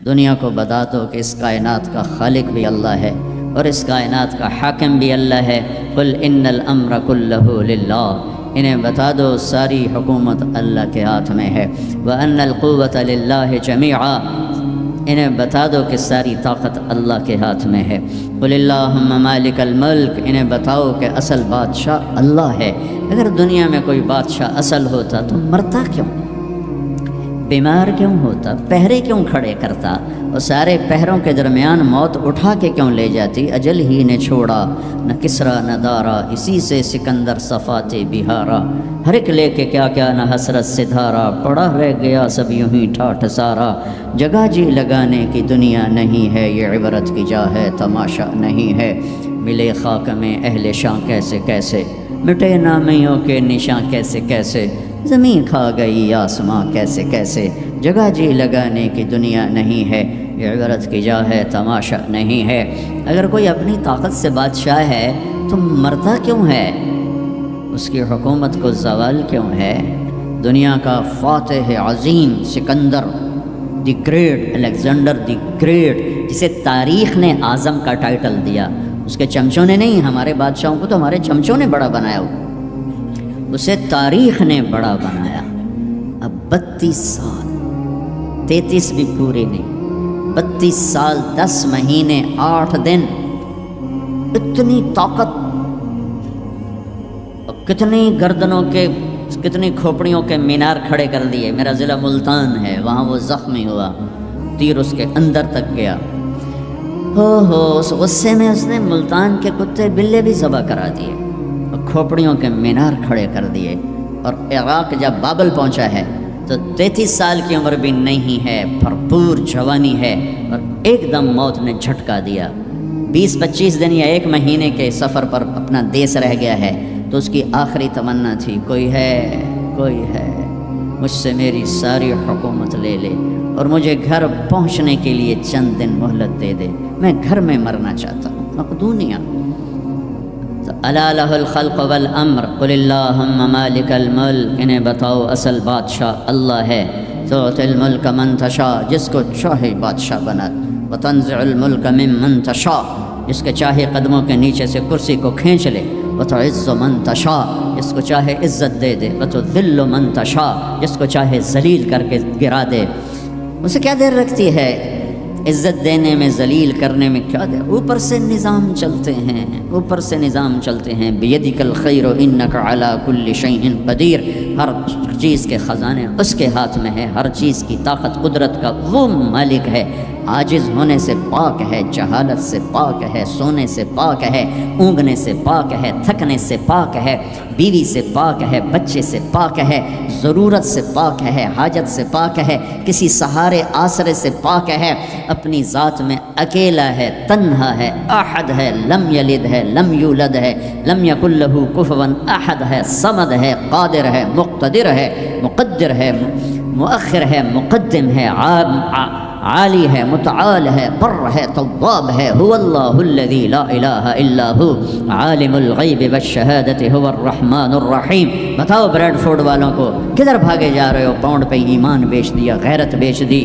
دنیا کو بتا دو کہ اس کائنات کا خالق بھی اللہ ہے اور اس کائنات کا حاکم بھی اللہ ہے۔ قل ان الامر کلہ للہ، انہیں بتا دو ساری حکومت اللہ کے ہاتھ میں ہے۔ وان القوۃ للہ جمیعا، انہیں بتا دو کہ ساری طاقت اللہ کے ہاتھ میں ہے۔ قل اللہم مالک الملک، انہیں بتاؤ کہ اصل بادشاہ اللہ ہے۔ اگر دنیا میں کوئی بادشاہ اصل ہوتا تو مرتا کیوں، بیمار کیوں ہوتا، پہرے کیوں کھڑے کرتا، اور سارے پہروں کے درمیان موت اٹھا کے کیوں لے جاتی؟ اجل ہی نے چھوڑا نہ کسرا نہ دارا، اسی سے سکندر صفات بہارا، ہر ایک لے کے کیا کیا نہ حسرت سے دھارا، پڑا رہ گیا سب یوں ہی ٹھاٹھ سارا، جگہ جی لگانے کی دنیا نہیں ہے، یہ عبرت کی جا ہے تماشا نہیں ہے، ملے خاک میں اہل شاں کیسے کیسے، مٹے نامیوں کے نشاں کیسے کیسے، زمین کھا گئی آسماں کیسے کیسے، جگہ جی لگانے کی دنیا نہیں ہے، یہ عبرت کی جا ہے تماشا نہیں ہے۔ اگر کوئی اپنی طاقت سے بادشاہ ہے تو مرتا کیوں ہے، اس کی حکومت کو زوال کیوں ہے؟ دنیا کا فاتح عظیم Sikandar the great, Alexander the great, جسے تاریخ نے اعظم کا ٹائٹل دیا، اس کے چمچوں نے نہیں، ہمارے بادشاہوں کو تو ہمارے چمچوں نے بڑا بنایا ہو، اسے تاریخ نے بڑا بنایا۔ اب 32 سال، 33 بھی پورے نہیں، 32 سال 10 مہینے 8 دن، اتنی طاقت، کتنی گردنوں کے، کتنی کھوپڑیوں کے مینار کھڑے کر دیے۔ میرا ضلع ملتان ہے، وہاں وہ زخمی ہوا، تیر اس کے اندر تک گیا، اس غصے میں اس نے ملتان کے کتے بلے بھی ذبح کرا دیے، کھوپڑیوں کے مینار کھڑے کر دیے۔ اور عراق جب بابل پہنچا ہے تو 33 سال کی عمر بھی نہیں ہے، بھرپور جوانی ہے، اور ایک دم موت نے جھٹکا دیا۔ 20-25 دن یا 1 مہینے کے سفر پر اپنا دیس رہ گیا ہے، تو اس کی آخری تمنا تھی کوئی ہے مجھ سے میری ساری حکومت لے لے اور مجھے گھر پہنچنے کے لیے چند دن مہلت دے دے، میں گھر میں مرنا چاہتا ہوں۔ مقدونیہ، الا لہ الخلق والامر قل اللہم مالک الملک، انہیں بتاؤ اصل بادشاہ اللہ ہے۔ تعطی الملک من تشاء، جس کو چاہے بادشاہ بنا، وتنزع الملک ممن تشاء، جس کے چاہے قدموں کے نیچے سے کرسی کو کھینچ لے، وتعز من تشاء، جس کو چاہے عزت دے دے، وتذل من تشاء، جس کو چاہے ذلیل کر کے گرا دے۔ اسے کیا دیر رکھتی ہے عزت دینے میں، ذلیل کرنے میں، کیا دیر؟ اوپر سے نظام چلتے ہیں، اوپر سے نظام چلتے ہیں۔ بیدک الخیر انک علی کل شیء قدیر، ہر چیز کے خزانے اس کے ہاتھ میں ہے، ہر چیز کی طاقت قدرت کا وہ مالک ہے، عاجز ہونے سے پاک ہے، جہالت سے پاک ہے، سونے سے پاک ہے، اونگنے سے پاک ہے، تھکنے سے پاک ہے، بیوی سے پاک ہے، بچے سے پاک ہے، ضرورت سے پاک ہے، حاجت سے پاک ہے، کسی سہارے آسرے سے پاک ہے، اپنی ذات میں اکیلا ہے، تنہا ہے، احد ہے، لم یلد ہے، لم یولد ہے، لم یکن لہ کفوا احد ہے، صمد ہے، قادر ہے، مقتدر ہے، مقدر ہے، مؤخر ہے، مقدم ہے، عالی ہے، متعال ہے، بر ہے، تواب ہے، هو اللہ الذی لا الہ الا ہو عالم الغیب والشہادۃ هو الرحمن الرحیم۔ بتاؤ بریڈ فوڈ والوں کو کدھر بھاگے جا رہے ہو؟ پاؤنڈ پہ ایمان بیچ دیا، غیرت بیچ دی،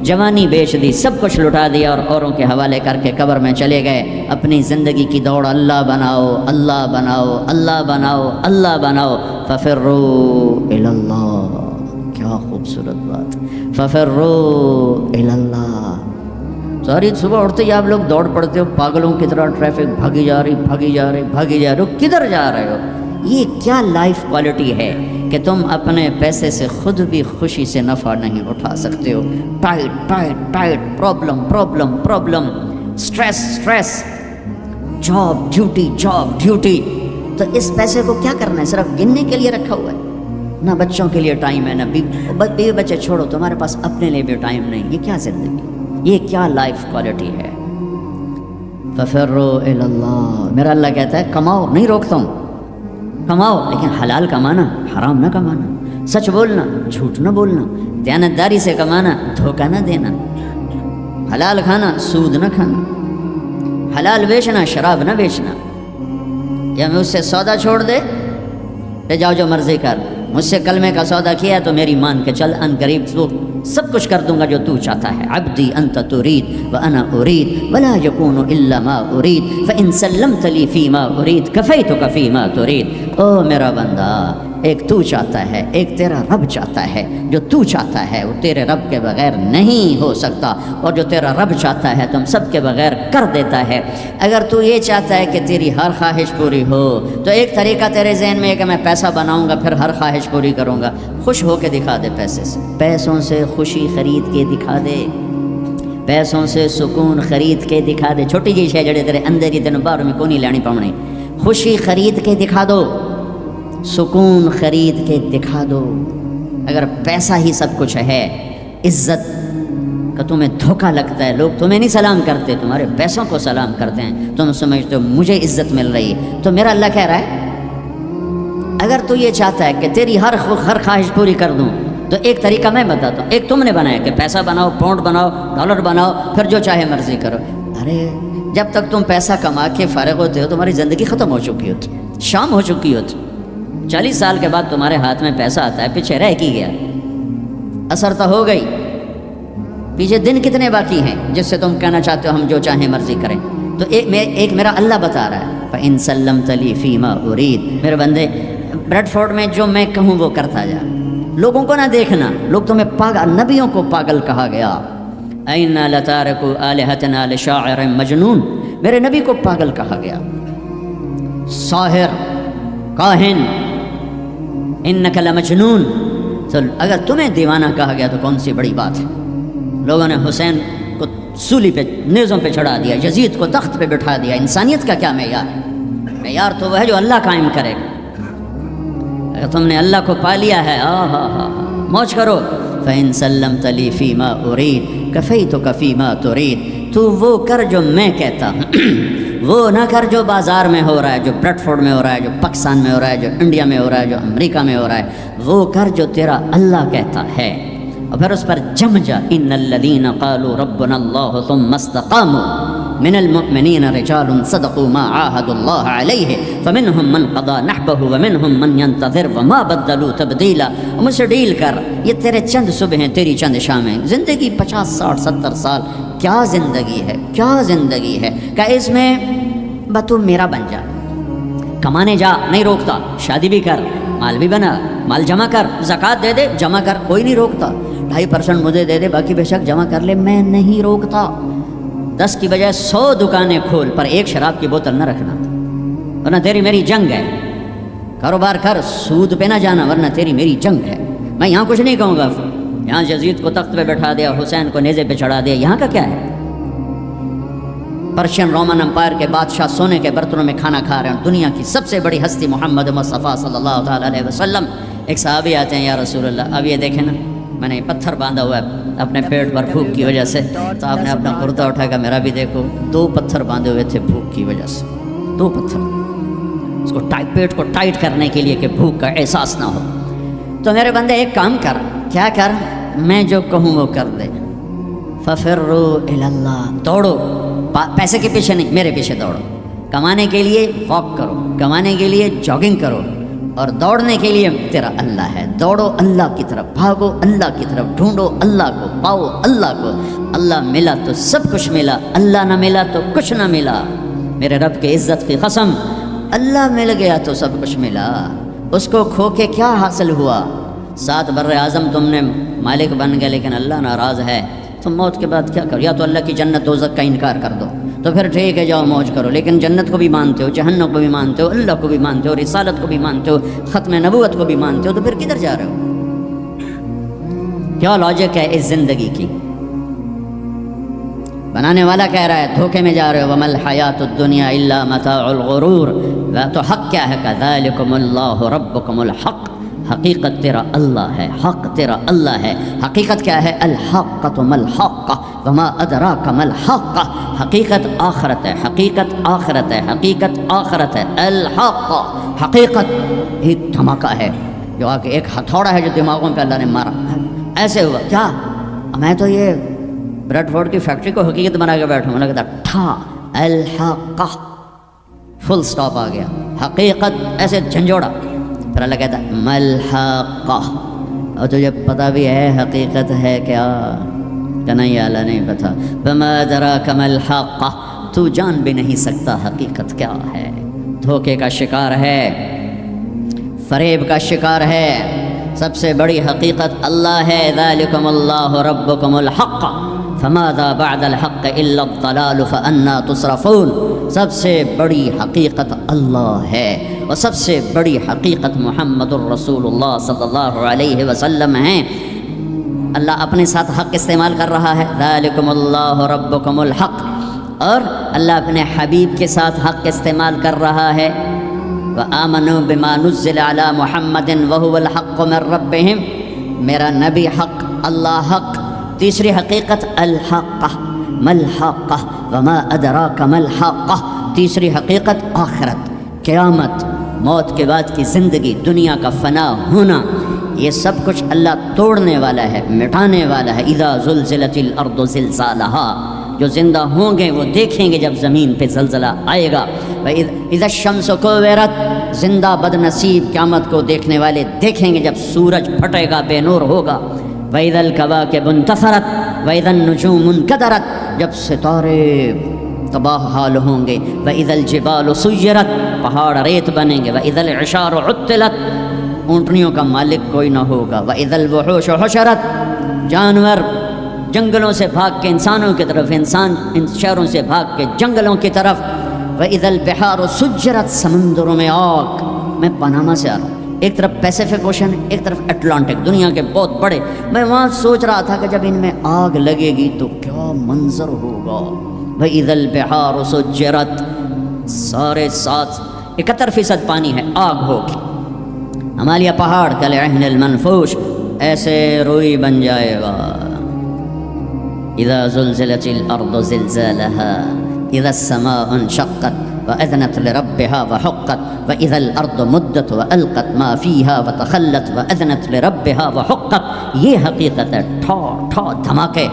جوانی بیچ دی، سب کچھ لٹا دیا اور اوروں کے حوالے کر کے قبر میں چلے گئے۔ اپنی زندگی کی دوڑ اللہ بناؤ، اللہ بناؤ، اللہ بناؤ، اللہ بناؤ۔ ففروا الی اللہ، کیا خوبصورت بات، ففروا الی اللہ۔ ساری صبح اٹھتے ہی آپ لوگ دوڑ پڑتے ہو پاگلوں کی طرح، ٹریفک بھاگی جا رہی، بھاگی جا رہی، بھاگی جا رہے ہو، کدھر جا رہے ہو؟ یہ کیا لائف کوالٹی ہے کہ تم اپنے پیسے سے خود بھی خوشی سے نفع نہیں اٹھا سکتے ہو؟ Tight tight tight, problem problem problem, stress stress, job duty job duty. تو اس پیسے کو کیا کرنا ہے؟ صرف گننے کے لیے رکھا ہوا ہے؟ نہ بچوں کے لیے ٹائم ہے، نہ بیوی بچے چھوڑو، تمہارے پاس اپنے لیے بھی ٹائم نہیں۔ یہ کیا زندگی، یہ کیا لائف کوالٹی ہے؟ ففروا الی اللہ۔ میرا اللہ کہتا ہے کماؤ، نہیں روکتا ہوں، کماؤ، لیکن حلال کمانا، حرام نہ کمانا، سچ بولنا، جھوٹ نہ بولنا، دیانتداری سے کمانا، دھوکہ نہ دینا، حلال کھانا، سود نہ کھانا، حلال بیچنا، شراب نہ بیچنا۔ یا میں اس سے سودا چھوڑ دے، جاؤ جو مرضی کر، مجھ سے کلمے کا سودا کیا تو میری مان کے چل، ان قریب تو سب کچھ کر دوں گا جو تو چاہتا ہے. عبدی انت ترید وانا ارید ولا یکون الا ما ارید فان سلمت لی فیما ارید کفیتک فیما ترید. او میرا بندہ، ایک تو چاہتا ہے، ایک تیرا رب چاہتا ہے. جو تو چاہتا ہے وہ تیرے رب کے بغیر نہیں ہو سکتا، اور جو تیرا رب چاہتا ہے تم سب کے بغیر کر دیتا ہے. اگر تو یہ چاہتا ہے کہ تیری ہر خواہش پوری ہو تو ایک طریقہ تیرے ذہن میں ہے کہ میں پیسہ بناؤں گا پھر ہر خواہش پوری کروں گا. خوش ہو کے دکھا دے پیسے سے، پیسوں سے خوشی خرید کے دکھا دے، پیسوں سے سکون خرید کے دکھا دے. چھوٹی جی شے جڑے تیرے اندر ہی تینوں باہر میں کو نہیں لینی پاؤنی. خوشی خرید کے دکھا دو، سکون خرید کے دکھا دو. اگر پیسہ ہی سب کچھ ہے، عزت کا تمہیں دھوکہ لگتا ہے، لوگ تمہیں نہیں سلام کرتے، تمہارے پیسوں کو سلام کرتے ہیں، تم سمجھتے ہو مجھے عزت مل رہی ہے. تو میرا اللہ کہہ رہا ہے اگر تو یہ چاہتا ہے کہ تیری ہر خواہش پوری کر دوں تو ایک طریقہ میں بتاتا ہوں. ایک تم نے بنایا کہ پیسہ بناؤ، پاؤنڈ بناؤ، ڈالر بناؤ، پھر جو چاہے مرضی کرو. ارے جب تک تم پیسہ کما کے فارغ ہوتے ہو تمہاری زندگی ختم ہو چکی ہوتی، شام ہو چکی ہوتی. 40 سال کے بعد تمہارے ہاتھ میں پیسہ آتا ہے، پیچھے رہ کی گیا، اثر تو ہو گئی. پیچھے دن کتنے باقی ہیں جس سے تم کہنا چاہتے ہو ہم جو چاہیں مرضی کریں. تو ایک میرا اللہ بتا رہا ہے فَإِن سَلَّمْتَ لِي فِي مَا أُرِيدُ. میرے بندے بریڈ فورڈ میں جو میں کہوں وہ کرتا جا. لوگوں کو نہ دیکھنا، لوگ تمہیں پاگل، نبیوں کو پاگل کہا گیا. أَإِنَّا لَتَارِكُو آلِهَتِنَا لِشَاعِرٍ مَجْنُونٍ. میرے نبی کو پاگل کہا گیا، ساحر، کاہن، انک لمجنون. تو اگر تمہیں دیوانہ کہا گیا تو کون سی بڑی بات ہے. لوگوں نے حسین کو سولی پہ، نیزوں پہ چڑھا دیا، یزید کو تخت پہ بٹھا دیا. انسانیت کا کیا معیار ہے؟ معیار تو وہ ہے جو اللہ قائم کرے گا. اگر تم نے اللہ کو پا لیا ہے، موج کرو. فَإِن سَلَّمْتَ لِي فِي مَا أُرِيدُ كَفَيْتُكَ فِي مَا تُرِيدُ. تو وہ کر جو میں کہتا ہوں، وہ نہ کر جو بازار میں ہو رہا ہے، جو بریڈ فورڈ میں ہو رہا ہے، جو پاکستان میں ہو رہا ہے، جو انڈیا میں ہو رہا ہے، جو امریکہ میں ہو رہا ہے. وہ کر جو تیرا اللہ کہتا ہے، اور پھر اس پر جم جا. ان الذین قالوا ربنا اللہ ثم استقاموا من المؤمنین رجال صدقوا ما عاهدوا اللہ علیہ فمنهم من قضى نحبه ومنهم من ينتظر وما بدلوا تبدیلا. مجھ سے ڈیل کر، یہ تیرے چند صبح ہیں، تیری چند شامیں. زندگی 50 60 70 سال کیا زندگی ہے، کیا زندگی ہے کہ اس میں تو میرا بن جا. کمانے جا، نہیں روکتا. شادی بھی کر، مال بھی بنا، مال جمع کر، زکوٰۃ دے دے، جمع کر، کوئی نہیں روکتا. 2.5% مجھے دے دے، باقی بے شک جمع کر لے، میں نہیں روکتا. 10 کی بجائے 100 دکانیں کھول، پر ایک شراب کی بوتل نہ رکھنا، ورنہ تیری میری جنگ ہے. کاروبار کر، سود پہ نہ جانا، ورنہ تیری میری جنگ ہے. میں یہاں کچھ نہیں کہوں گا. یہاں یزید کو تخت پہ بٹھا دیا، حسین کو نیزے پہ چڑھا دیا، یہاں کا کیا ہے؟ پرشین رومن امپائر کے بادشاہ سونے کے برتنوں میں کھانا کھا رہے ہیں. دنیا کی سب سے بڑی ہستی محمد مصطفیٰ صلی اللہ تعالیٰ علیہ وسلم. ایک صحابی آتے ہیں، یا رسول اللہ، اب یہ دیکھیں نا، میں نے پتھر باندھا ہوا ہے اپنے پیٹ پر بھوک کی وجہ سے. تو آپ نے اپنا کرتا اٹھا کر میرا بھی دیکھو. 2 پتھر باندھے ہوئے تھے بھوک کی وجہ سے، 2 پتھر، اس کو پیٹ کو ٹائٹ کرنے کے لیے کہ بھوک کا احساس نہ ہو. تو میرے بندے ایک کام کر. کیا کر؟ میں جو کہوں وہ کر دے. ففروا الی اللہ. دوڑو، پیسے کے پیچھے نہیں، میرے پیچھے دوڑو. کمانے کے لیے واک کرو، کمانے کے لیے جاگنگ کرو، اور دوڑنے کے لیے تیرا اللہ ہے. دوڑو اللہ کی طرف، بھاگو اللہ کی طرف، ڈھونڈو اللہ کو، پاؤ اللہ کو. اللہ ملا تو سب کچھ ملا، اللہ نہ ملا تو کچھ نہ ملا. میرے رب کی عزت کی قسم، اللہ مل گیا تو سب کچھ ملا. اس کو کھو کے کیا حاصل ہوا؟ 7 بر اعظم تم نے مالک بن گئے، لیکن اللہ ناراض ہے. تم موت کے بعد کیا کرو؟ یا تو اللہ کی جنت دوزخ کا انکار کر دو، تو پھر ٹھیک ہے جاؤ موج کرو، لیکن جنت کو بھی مانتے ہو، جہنم کو بھی مانتے ہو، اللہ کو بھی مانتے ہو، رسالت کو بھی مانتے ہو، ختم نبوت کو بھی مانتے ہو، تو پھر کدھر جا رہے ہو؟ کیا لاجک ہے اس زندگی کی؟ بنانے والا کہہ رہا ہے دھوکے میں جا رہے ہو. وَمَا الْحَيَاةُ الدُّنْيَا إِلَّا مَتَاعُ الْغُرُورِ. تو حق کیا ہے؟ كَذَلِكُمُ اللَّهُ رَبُّكُمُ الْحَقُّ. حقیقت تیرا اللہ ہے، حق تیرا اللہ ہے. حقیقت کیا ہے؟ الحقۃ ما الحق وما ادراک ما الحق. حقیقت آخرت ہے، حقیقت آخرت ہے، حقیقت آخرت ہے. الحق حقیقت ہی دھماکہ ہے، جو آ کے ایک ہتھوڑا ہے جو دماغوں پہ اللہ نے مارا. ایسے ہوا کیا؟ میں تو یہ بریڈ فورڈ کی فیکٹری کو حقیقت بنا کے بیٹھوں. میں نے کہا ٹھا الحق، فل سٹاپ آ گیا. حقیقت ایسے جھنجھوڑا. پھر اللہ کہتا ہے ملحقہ. اور تجھے پتہ بھی ہے حقیقت ہے کیا؟ کنہیا اللہ نہیں پتہ. وما ادراک ما الحق، تو جان بھی نہیں سکتا حقیقت کیا ہے. دھوکے کا شکار ہے، فریب کا شکار ہے. سب سے بڑی حقیقت اللہ ہے. ذالکم اللہ ربکم الحق فماذا بعد الحق الا الضلال فانا تصرفون. سب سے بڑی حقیقت اللہ ہے اور سب سے بڑی حقیقت محمد الرسول اللہ صلی اللہ علیہ وسلم ہیں. اللہ اپنے ساتھ حق استعمال کر رہا ہے، ذالکم اللہ ربکم الحق، اور اللہ اپنے حبیب کے ساتھ حق استعمال کر رہا ہے. وآمنوا بما نزل علی محمد وهو الحق من ربهم، میرا نبی حق، اللہ حق. تیسری حقیقت الحق، ما الحق وما ادراک ما الحق. تیسری حقیقت آخرت، قیامت، موت کے بعد کی زندگی، دنیا کا فنا ہونا. یہ سب کچھ اللہ توڑنے والا ہے، مٹانے والا ہے. اذا زلزلت الارض زلزالها، جو زندہ ہوں گے وہ دیکھیں گے جب زمین پہ زلزلہ آئے گا. اذا الشمس کورت، زندہ بد نصیب قیامت کو دیکھنے والے دیکھیں گے جب سورج پھٹے گا، بے نور ہوگا. وَإِذَا الْكَوَاكِبُ انتَثَرَتْ وَإِذَا النُّجُومُ انْكَدَرَتْ، جب ستارے تباہ حال ہوں گے. وَإِذَا الْجِبَالُ سُيِّرَتْ، پہاڑ ریت بنیں گے. وَإِذَا الْعِشَارُ عُطِّلَتْ، اونٹنیوں کا مالک کوئی نہ ہوگا. وَإِذَا الْوُحُوشُ حُشِرَتْ، جانور جنگلوں سے بھاگ کے انسانوں کی طرف، انسان ان شہروں سے بھاگ کے جنگلوں کی طرف. وَإِذَا الْبِحَارُ سُجِّرَتْ، سمندروں میں آگ. میں پاناما سے آ رہا ہوں، ایک طرف پیسیفک اوشن ہے، ایک طرف اٹلانٹک، دنیا کے بہت بڑے. میں وہاں سوچ رہا تھا کہ جب ان میں آگ لگے گی تو کیا منظر ہوگا. وَإِذَا الْبِحَارُ سُجِّرَتْ، سارے 71% پانی ہے، آگ ہوگی. ہمالیہ پہاڑ کالعہن المنفوش، ایسے روئی بن جائے گا. اذا زلزلت الارض زلزالها اذا السماء انشقت واذنت لربها وحقت واذا الارض مدت والقت ما فيها وتخلت واذنت لربها وحقت. یہ حقیقت ہے. ٹھا ٹھا دھماکے.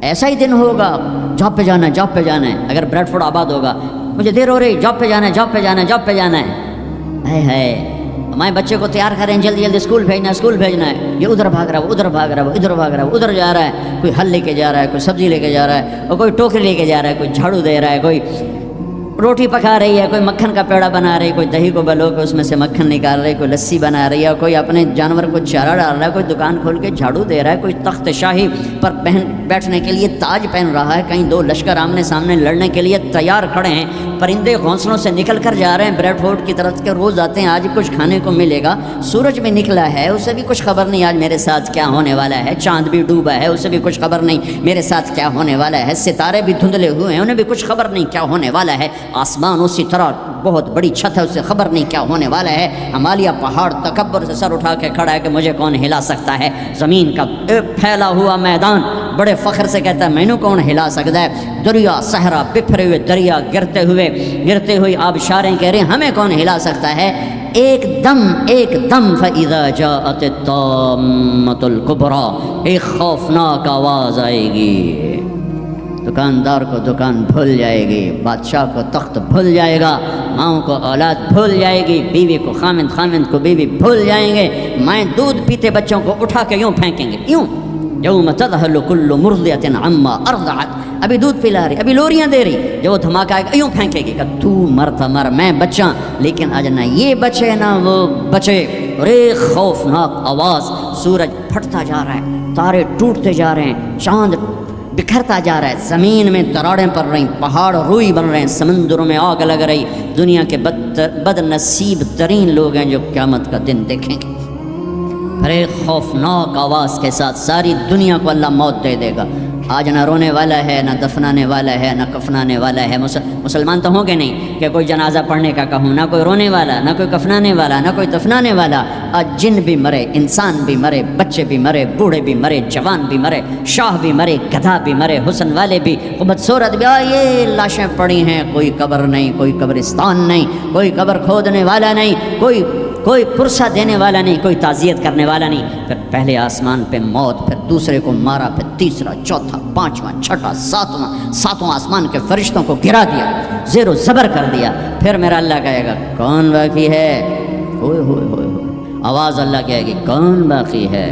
ایسا ہی دن ہوگا. جاب پہ جانا ہے، جاب پہ جانا ہے. اگر بریڈ فورڈ آباد ہوگا، مجھے دیر ہو رہی، جاب پہ جانا ہے، جاب پہ جانا ہے، جاب پہ جانا ہے. ہے ہمارے بچے کو تیار کریں، جلدی جلدی اسکول بھیجنا ہے، اسکول بھیجنا ہے. یہ ادھر بھاگ رہا ہے، وہ ادھر بھاگ رہا ہے، وہ ادھر بھاگ رہا ہے، وہ ادھر جا رہا ہے. کوئی حل لے کے جا رہا ہے، کوئی سبزی لے کے جا رہا ہے، اور کوئی ٹوکری لے کے جا رہا ہے، کوئی جھاڑو دے رہا ہے، کوئی روٹی پکا رہی ہے، کوئی مکھن کا پیڑا بنا رہی ہے، کوئی دہی کو بلو کے اس میں سے مکھن نکال رہی ہے، کوئی لسی بنا رہی ہے، کوئی اپنے جانور کو چارہ ڈال رہا ہے، کوئی دکان کھول کے جھاڑو دے رہا ہے، کوئی تخت شاہی پر بیٹھنے کے لیے تاج پہن رہا ہے. کہیں 2 لشکر آمنے سامنے لڑنے کے لیے تیار کھڑے ہیں. پرندے گھونسلوں سے نکل کر جا رہے ہیں بریڈ فورڈ کی طرف کے. روز آتے ہیں، آج کچھ کھانے کو ملے گا. سورج بھی نکلا ہے، اسے بھی کچھ خبر نہیں آج میرے ساتھ کیا ہونے والا ہے. چاند بھی ڈوبا ہے، اسے بھی کچھ خبر نہیں میرے ساتھ کیا ہونے والا ہے. ستارے بھی دھندلے ہوئے ہیں، انہیں بھی کچھ خبر نہیں کیا ہونے والا ہے. آسمان اسی طرح بہت بڑی چھت ہے، اسے خبر نہیں کیا ہونے والا ہے. ہمالیہ پہاڑ تکبر سے سر اٹھا کے کھڑا ہے کہ مجھے کون ہلا سکتا ہے. زمین کا پھیلا ہوا میدان بڑے فخر سے کہتا ہے مینوں کون ہلا سکتا ہے. دریا صحرا، بکھرے ہوئے دریا، گرتے ہوئی آبشاریں کہہ رہے ہیں ہمیں کون ہلا سکتا ہے. ایک دم فَإِذَا جَاءَتِ الطَّامَّةُ الْكُبْرَى، ایک خوفناک آواز آئے گی. دکاندار کو دکان بھول جائے گی، بادشاہ کو تخت بھول جائے گا، ماؤں کو اولاد بھول جائے گی، بیوی کو خامند کو بیوی بھول جائیں گے. مائیں دودھ پیتے بچوں کو اٹھا کے یوں پھینکیں گے، یوں. یوم تذہل کل مرضعۃ عما ارضعت، ابھی دودھ پلا رہی، ابھی لوریاں دے رہی، جب وہ دھماکہ آئے گا یوں پھینکے گی کہ تو مرتا مر، میں بچاں. لیکن آج نہ یہ بچے نہ وہ بچے. اور ایک خوفناک آواز، سورج پھٹتا جا رہا ہے، تارے ٹوٹتے جا رہے ہیں، چاند بکھرتا جا رہا ہے، زمین میں دراڑیں پڑ رہی، پہاڑ روئی بن رہے ہیں، سمندروں میں آگ لگ رہی. دنیا کے بد نصیب ترین لوگ ہیں جو قیامت کا دن دیکھیں گے. پھر ایک خوفناک آواز کے ساتھ ساری دنیا کو اللہ موت دے دے گا. آج نہ رونے والا ہے، نہ دفنانے والا ہے، نہ کفنانے والا ہے. مسلمان تو ہوں گے نہیں کہ کوئی جنازہ پڑھنے کا کہوں، نہ کوئی رونے والا، نہ کوئی کفنانے والا، نہ کوئی دفنانے والا. آج جن بھی مرے، انسان بھی مرے، بچے بھی مرے، بوڑھے بھی مرے، جوان بھی مرے، شاہ بھی مرے، گدھا بھی مرے، حسن والے بھی، خوبصورت بھی. یہ لاشیں پڑی ہیں، کوئی قبر نہیں، کوئی قبرستان نہیں، کوئی قبر کھودنے والا نہیں، کوئی پرسہ دینے والا نہیں، کوئی تعزیت کرنے والا نہیں. پھر پہلے آسمان پہ موت، پھر دوسرے کو مارا، پھر تیسرا، چوتھا، پانچواں، چھٹا، ساتواں آسمان کے فرشتوں کو گرا دیا، زیر و زبر کر دیا. پھر میرا اللہ کہے گا کون باقی ہے؟ ہوئے ہوئے ہوئے ہوئے. آواز اللہ کہے گی کون باقی ہے؟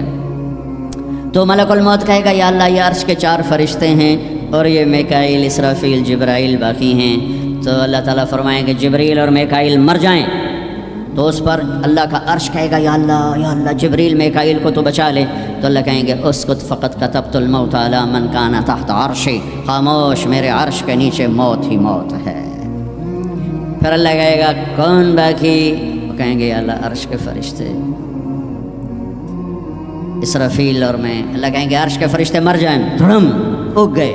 تو ملک الموت کہے گا یا اللہ یہ عرش کے 4 فرشتے ہیں اور یہ میکائیل، اسرافیل، جبرائیل باقی ہیں۔ تو اللہ تعالیٰ فرمائیں گے جبریل اور میکائیل مر جائیں، تو اس پر اللہ کا عرش کہے گا یا اللہ جبریل میکائیل کو تو بچا لے۔ تو اللہ کہیں گے اسکت فقط کتبت الموت علی من کان تحت عرشی، خاموش میرے عرش کے نیچے موت ہی موت ہے۔ پھر اللہ کہے گا کون باقی؟ وہ کہیں گے یا اللہ عرش کے فرشتے، اسرافیل اور میں۔ اللہ کہیں گے عرش کے فرشتے مر جائیں، دھڑم اگ گئے۔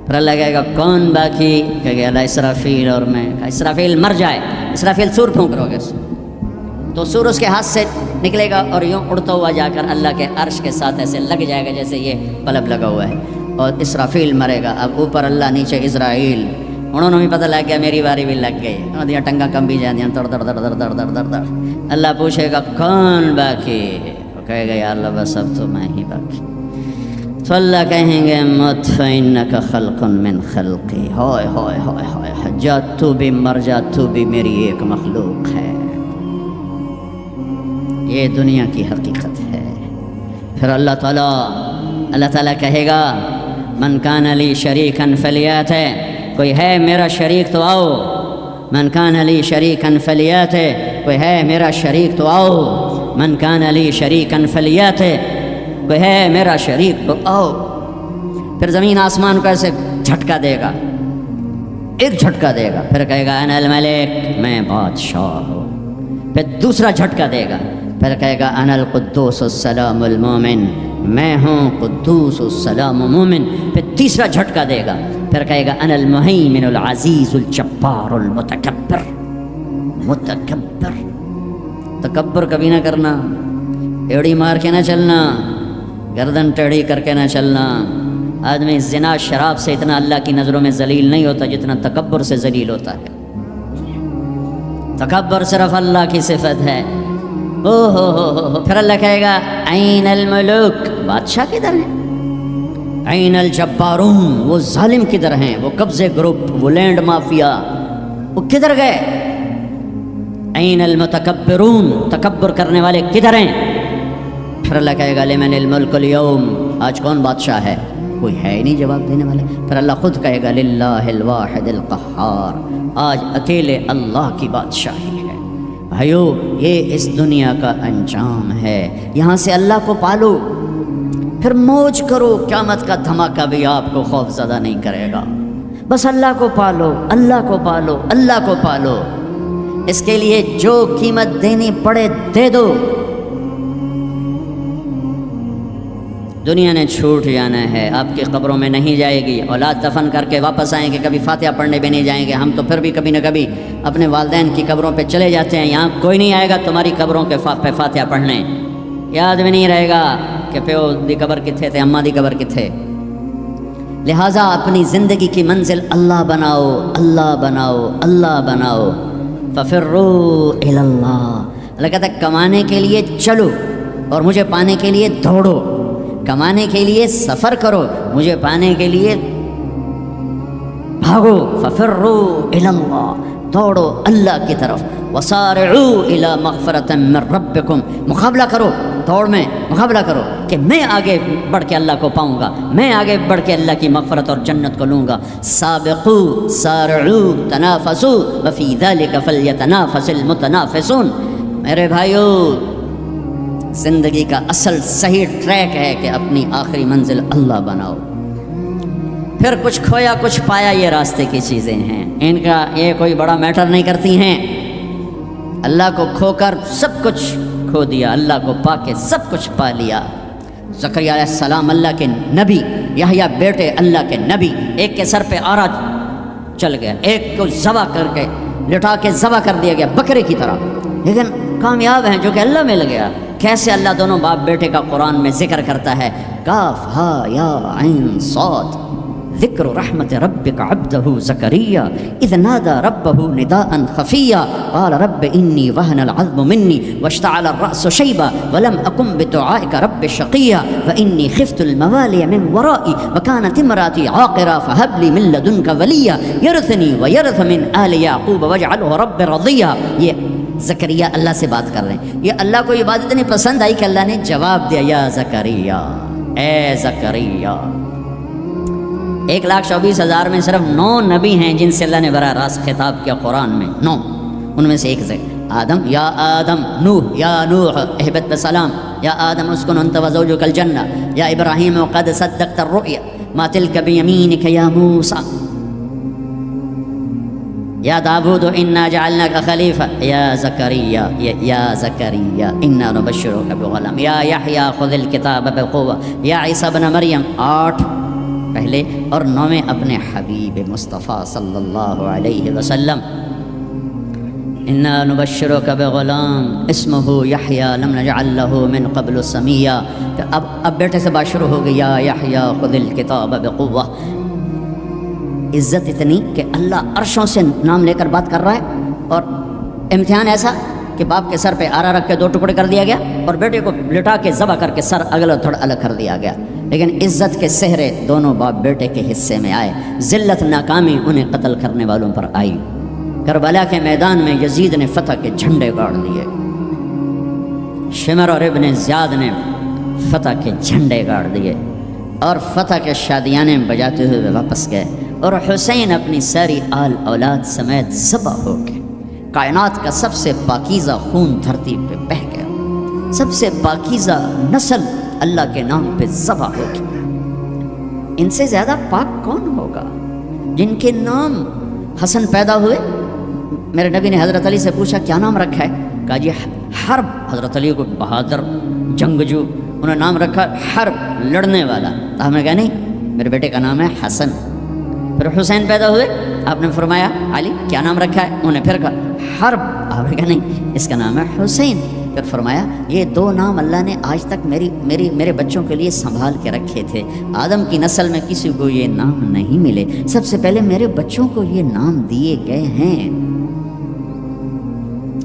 پھر اللہ کہے گا کون باقی؟ کہے گا اللہ اسرافیل اور میں۔ اسرافیل مر جائے، اسرافیل سور پھونک رہو گے تو سور اس کے ہاتھ سے نکلے گا اور یوں اڑتا ہوا جا کر اللہ کے عرش کے ساتھ ایسے لگ جائے گا جیسے یہ بلب لگا ہوا ہے، اور اسرافیل مرے گا۔ اب اوپر اللہ، نیچے اسرائیل، انہوں نے بھی پتہ لگ گیا میری باری بھی لگ گئی، دیا ٹنگا کم بھی جاندیاں در در در در در در در۔ اللہ پوچھے گا کون باقی؟ وہ کہے گا یا اللہ بس اب تو میں ہی باقی۔ تو اللہ کہیں گے مت فإنک خلق من خلقی، ہائے ہائے ہائے ہائے، جا تو بھی مر جا، تو بھی میری ایک مخلوق ہے۔ یہ دنیا کی حقیقت ہے۔ پھر اللہ تعالیٰ کہے گا من کان لی شریکا فلیات، کوئی ہے میرا شریک تو آؤ۔ من کان لی شریکا فلیات، کوئی ہے میرا شریک تو آؤ۔ من کان لی شریکا فلیات، کوئی ہے میرا شریک تو آؤ۔ پھر زمین آسمان کو ایسے جھٹکا دے گا، ایک جھٹکا دے گا، پھر کہے گا انا الملک، میں بادشاہ ہوں۔ پھر دوسرا جھٹکا دے گا، پھر کہے گا انا القدوس السلام المومن، میں ہوں قدوس السلام مومن۔ پھر تیسرا جھٹکا دے گا، پھر کہے گا انا المہیمن العزیز الجبار المتکبر۔ متکبر، تکبر کبھی نہ کرنا، ایڑی مار کے نہ چلنا، گردن ٹیڑھی کر کے نہ چلنا۔ آدمی زنا شراب سے اتنا اللہ کی نظروں میں ذلیل نہیں ہوتا جتنا تکبر سے ذلیل ہوتا ہے۔ تکبر صرف اللہ کی صفت ہے۔ پھر اللہ کہے گا این الملوک، بادشاہ کدھر ہیں؟ این الجبارون، وہ ظالم کدھر ہیں؟ وہ قبضے گروپ، وہ لینڈ مافیا، وہ کدھر گئے؟ این المتکبرون، تکبر کرنے والے کدھر ہیں؟ پھر اللہ کہے گا لمن الملک اليوم، آج کون بادشاہ ہے؟ کوئی ہے ہی نہیں جواب دینے والے۔ پھر اللہ خود کہے گا للہ الواحد القہار، آج اکیلے اللہ کی بادشاہی ہے۔ بھائیو یہ اس دنیا کا انجام ہے، یہاں سے اللہ کو پالو، پھر موج کرو، قیامت کا دھماکہ بھی آپ کو خوف زدہ نہیں کرے گا۔ بس اللہ کو پالو، اللہ کو پالو، اللہ کو پالو۔ اس کے لیے جو قیمت دینی پڑے دے دو۔ دنیا نے چھوٹ جانا ہے، آپ کی قبروں میں نہیں جائے گی، اولاد دفن کر کے واپس آئیں گے، کبھی فاتحہ پڑھنے بھی نہیں جائیں گے۔ ہم تو پھر بھی کبھی نہ کبھی اپنے والدین کی قبروں پہ چلے جاتے ہیں، یہاں کوئی نہیں آئے گا تمہاری قبروں کے پہ فاتحہ پڑھنے، یاد بھی نہیں رہے گا کہ پیو دی قبر کتھے تھے، اماں دی قبر کتھے۔ لہٰذا اپنی زندگی کی منزل اللہ بناؤ، اللہ بناؤ، اللہ بناؤ۔ ففروا الی اللہ، اللہ کہتا ہے کمانے کے لیے چلو اور مجھے پانے کے لیے دوڑو، کمانے کے لیے سفر کرو، مجھے پانے کے لیے بھاگو۔ ففروا الی اللہ، دوڑو اللہ کی طرف۔ وسارعوا الی مغفرۃ من ربکم، مقابلہ کرو، دوڑ میں مقابلہ کرو کہ میں آگے بڑھ کے اللہ کو پاؤں گا، میں آگے بڑھ کے اللہ کی مغفرت اور جنت کو لوں گا۔ سابقوا سارعوا تنافسوا وفی ذلک فلیتنافس المتنافسون۔ میرے بھائیو، زندگی کا اصل صحیح ٹریک ہے کہ اپنی آخری منزل اللہ بناؤ، پھر کچھ کھویا کچھ پایا، یہ راستے کی چیزیں ہیں، ان کا یہ کوئی بڑا میٹر نہیں کرتی ہیں۔ اللہ کو کھو کر سب کچھ کھو دیا، اللہ کو پا کے سب کچھ پا لیا۔ زکریا علیہ السلام اللہ کے نبی، یحییٰ بیٹے اللہ کے نبی، ایک کے سر پہ آرا چل گیا، ایک کو ذبح کر کے لٹا کے ذبح کر دیا گیا بکرے کی طرح، لیکن کامیاب ہیں جو کہ اللہ مل گیا۔ کیسے اللہ دونوں باپ بیٹے کا قرآن میں ذکر کرتا ہے، کاف ہا یا عین صاد، ذکر رحمت ربک عبدہ زکریا اذ نادى ربہ نداء خفیا قال رب انی وہن العظم منی واشتعل الرأس شیبا ولم اکن بدعائک رب شقیا وانی خفت الموالی من ورائی وکانت امراتی عاقرا فہب لی من لدنک ولیا یرثنی ویرث من آل یعقوب واجعلہ رب رضیا۔ یہ زکریا اللہ سے بات کر رہے ہیں. یہ اللہ کو یہ بات اتنی پسند آئی کہ اللہ نے جواب دیا یا زکریا، اے زکریا. 1,24,000 میں صرف 9 نبی ہیں جن سے اللہ نے براہ راست خطاب کیا قرآن میں. 9 ان میں سے ایک آدم، یا آدم، نوح، یا نوح اہبط بسلام، یا آدم اسکن انت وزوجک الجنہ، یا ابراہیم قد صدقت الرؤیا ما تلک بیمینک یا موسیٰ، یا داود انا جعلناک خلیفہ، یا زکریا، یا زکریا انا نبشرک بغلام، یا یحییٰ خذ الکتاب بقوہ، یا عیسیٰ ابن مریم. 8 پہلے اور 9 اپنے حبیب مصطفیٰ صلی اللہ علیہ وسلم. انا نبشرک بغلام اسمہ یحییٰ لم نجعل لہ من قبل سمیہ. اب بیٹے سے بات شروع ہو گئی، یا یحییٰ خذ الکتاب بقوہ. عزت اتنی کہ اللہ عرشوں سے نام لے کر بات کر رہا ہے، اور امتحان ایسا کہ باپ کے سر پہ آرا رکھ کے 2 ٹکڑے کر دیا گیا اور بیٹے کو لٹا کے ذبح کر کے سر اگلا تھوڑا الگ کر دیا گیا. لیکن عزت کے صحرے دونوں باپ بیٹے کے حصے میں آئے. ذلت ناکامی انہیں قتل کرنے والوں پر آئی. کربلا کے میدان میں یزید نے فتح کے جھنڈے گاڑ دیے، شمر اور ابن زیاد نے فتح کے جھنڈے گاڑ دیے اور فتح کے شادیانے بجاتے ہوئے واپس گئے. اور حسین اپنی ساری آل اولاد سمیت ذبح ہو کے کائنات کا سب سے پاکیزہ خون دھرتی پہ بہہ گیا. سب سے پاکیزہ نسل اللہ کے نام پہ ذبح ہو گیا. ان سے زیادہ پاک کون ہوگا؟ جن کے نام حسن پیدا ہوئے. میرے نبی نے حضرت علی سے پوچھا کیا نام رکھا ہے؟ کہا جی حرب. حضرت علی کو بہادر جنگجو، انہوں نے نام رکھا حرب، لڑنے والا. تو ہم نے کہا نہیں، میرے بیٹے کا نام ہے حسن. پھر حسین پیدا ہوئے، آپ نے فرمایا علی کیا نام رکھا ہے؟ انہوں نے پھر کہا حرب. آپ نے کہا نہیں، اس کا نام ہے حسین. پھر فرمایا یہ 2 نام اللہ نے آج تک میرے بچوں کے لیے سنبھال کے رکھے تھے. آدم کی نسل میں کسی کو یہ نام نہیں ملے، سب سے پہلے میرے بچوں کو یہ نام دیے گئے ہیں.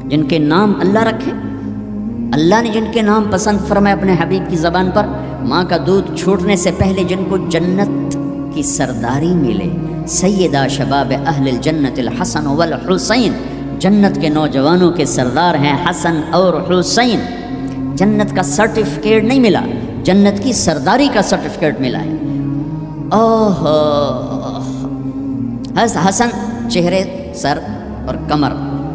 جن کے نام اللہ رکھے، اللہ نے جن کے نام پسند فرمائے اپنے حبیب کی زبان پر. ماں کا دودھ چھوٹنے سے پہلے جن کو جنت کی سرداری ملے. سیدہ شباب اہل الجنت الحسن والحسین. جنت کے نوجوانوں کے سردار ہیں حسن اور حسین. جنت کا سرٹیفکیٹ نہیں ملا، جنت کی سرداری کا سرٹیفکیٹ ملا ہے. حسن چہرے، سر اور کمر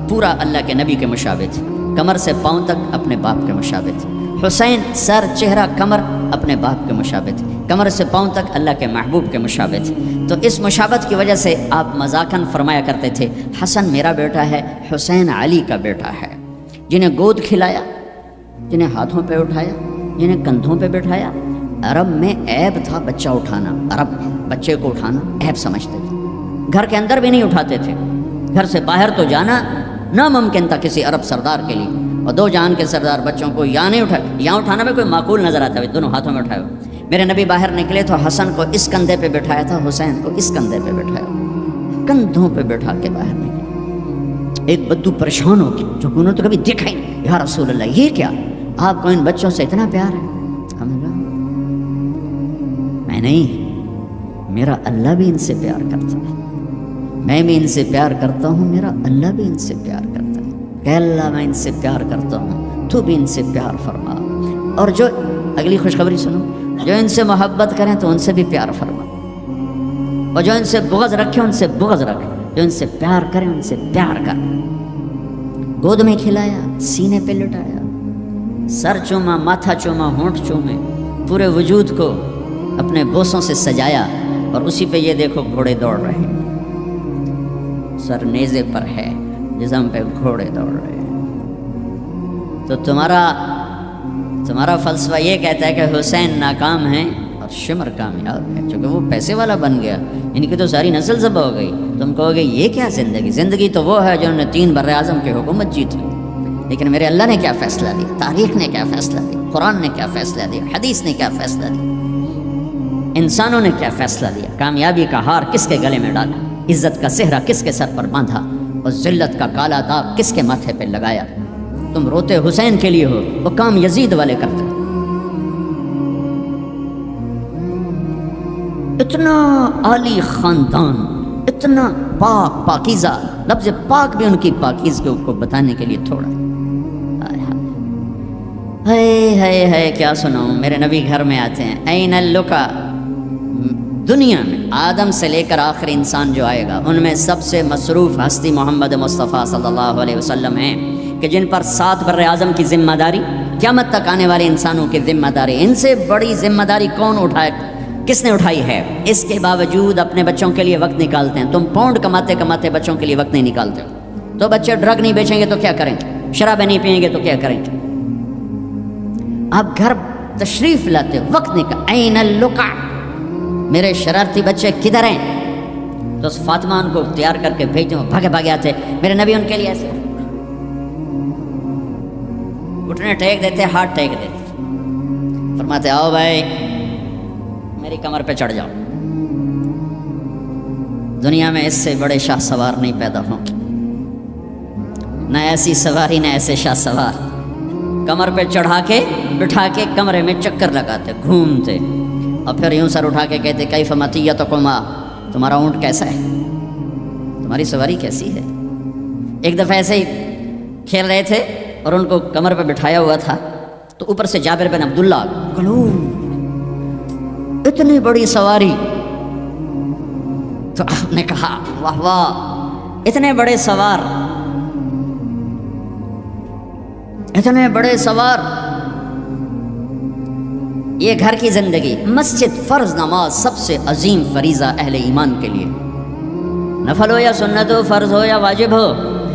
پورا اللہ کے نبی کے مشابہ تھے، کمر سے پاؤں تک اپنے باپ کے مشابہ تھے. حسین سر، چہرہ، کمر اپنے باپ کے مشابہ تھے، کمر سے پاؤں تک اللہ کے محبوب کے مشابہ تھے. تو اس مشابہت کی وجہ سے آپ مذاقاً فرمایا کرتے تھے حسن میرا بیٹا ہے، حسین علی کا بیٹا ہے. جنہیں گود کھلایا، جنہیں ہاتھوں پہ اٹھایا، جنہیں کندھوں پہ بٹھایا. عرب میں عیب تھا بچہ اٹھانا، عرب بچے کو اٹھانا عیب سمجھتے تھے. گھر کے اندر بھی نہیں اٹھاتے تھے، گھر سے باہر تو جانا ناممکن تھا کسی عرب سردار کے لیے. اور 2 جہان کے سردار بچوں کو یہاں نہیں اٹھا، یہاں اٹھانا میں کوئی معقول نظر آتا ہے، دونوں ہاتھوں میں اٹھائے ہوئے. میرے نبی باہر نکلے تو حسن کو اس کندھے پہ بٹھایا تھا، حسین کو اس کندھے پہ بٹھایا، کندھوں پہ بٹھا کے باہر نکلے. ایک بدو پریشان ہو کے جو انہوں نے تو کبھی دیکھا ہی نہیں، یا رسول اللہ یہ کیا، آپ کو ان بچوں سے اتنا پیار ہے؟ ہم نے کہا میں نہیں، میرا اللہ بھی ان سے پیار کرتا ہے، میں بھی ان سے پیار کرتا ہوں، میرا اللہ بھی ان سے پیار کرتا ہے. کہ اللہ میں ان سے پیار کرتا ہوں، تو بھی ان سے پیار فرما. اور جو اگلی خوشخبری سنو، جو ان سے محبت کریں تو ان سے بھی پیار فرما، اور جو ان سے بغض رکھے ان سے بغض رکھ، جو ان سے پیار کریں ان سے پیار کر. گود میں کھلایا، سینے پہ لٹایا، سر چوما، ماتھا چوما، ہونٹ چومے، پورے وجود کو اپنے بوسوں سے سجایا. اور اسی پہ یہ دیکھو گھوڑے دوڑ رہے ہیں، سر نیزے پر ہے، جسم پہ گھوڑے دوڑ رہے ہیں. تو تمہارا فلسفہ یہ کہتا ہے کہ حسین ناکام ہیں اور شمر کامیاب ہے، چونکہ وہ پیسے والا بن گیا، ان کی تو ساری نسل ذبح ہو گئی. تم کہو گے یہ کیا زندگی تو وہ ہے جنہوں نے 3 بر اعظم کی حکومت جیتی. لیکن میرے اللہ نے کیا فیصلہ دیا، تاریخ نے کیا فیصلہ دیا، قرآن نے کیا فیصلہ دیا، حدیث نے کیا فیصلہ دیا، انسانوں نے کیا فیصلہ دیا. کامیابی کا ہار کس کے گلے میں ڈالا، عزت کا صحرا کس کے سر پر باندھا، اور ذلت کا کالا داغ کس کے ماتھے پہ لگایا. تم روتے حسین کے لیے ہو، وہ کام یزید والے کرتے. اتنا عالی خاندان اتنا پاک پاکیزہ، لفظ پاک بھی ان کی پاکیزگی کو بتانے کے لیے تھوڑا ہے کیا سناؤں. میرے نبی گھر میں آتے ہیں، این اللقا، دنیا میں آدم سے لے کر آخر انسان جو آئے گا ان میں سب سے مصروف ہستی محمد مصطفیٰ صلی اللہ علیہ وسلم ہیں، کہ جن پر 7 بر اعظم کی ذمہ داری، قیامت تک آنے والے انسانوں کی ذمہ داری، ان سے بڑی ذمہ داری کون اٹھائے، کس نے اٹھائی ہے؟ اس کے باوجود اپنے بچوں کے لیے وقت نکالتے ہیں. تم پاؤنڈ کماتے کماتے بچوں کے لیے وقت نہیں نکالتے ہو. تو بچے ڈرگ نہیں بیچیں گے تو کیا کریں گے؟ شرابیں نہیں پئیں گے تو کیا کریں گے؟ آپ گھر تشریف لاتے ہو، وقت نکال. این اللقا، میرے شرارتی بچے کدھر ہیں؟ تو اس فاطمہ ان کو تیار کر کے بھیجتے ہوں، بھاگے آتے. میرے نبی ان کے لیے ایسے گھٹنے ٹیک دیتے، ہاتھ ٹیک دیتے، فرماتے آؤ بھائی میری کمر پہ چڑھ جاؤ. دنیا میں اس سے بڑے شاہ سوار نہیں پیدا ہوں، نہ ایسی سواری نہ ایسے شاہ سوار. کمر پہ چڑھا کے بٹھا کے کمرے میں چکر لگاتے، گھومتے، اور پھر یوں سر اٹھا کے کہتے کیف مطیتکما، تمہارا اونٹ کیسا ہے، تمہاری سواری کیسی ہے. ایک دفعہ ایسے ہی کھیل رہے تھے اور ان کو کمر پہ بٹھایا ہوا تھا، تو اوپر سے جابر بن عبداللہ گلوم، اتنی بڑی سواری. تو آپ نے کہا واہ واہ، اتنے بڑے سوار، اتنے بڑے سوار. یہ گھر کی زندگی، مسجد، فرض نماز سب سے عظیم فریضہ اہل ایمان کے لیے، نفل ہو یا سنت ہو، فرض ہو یا واجب ہو.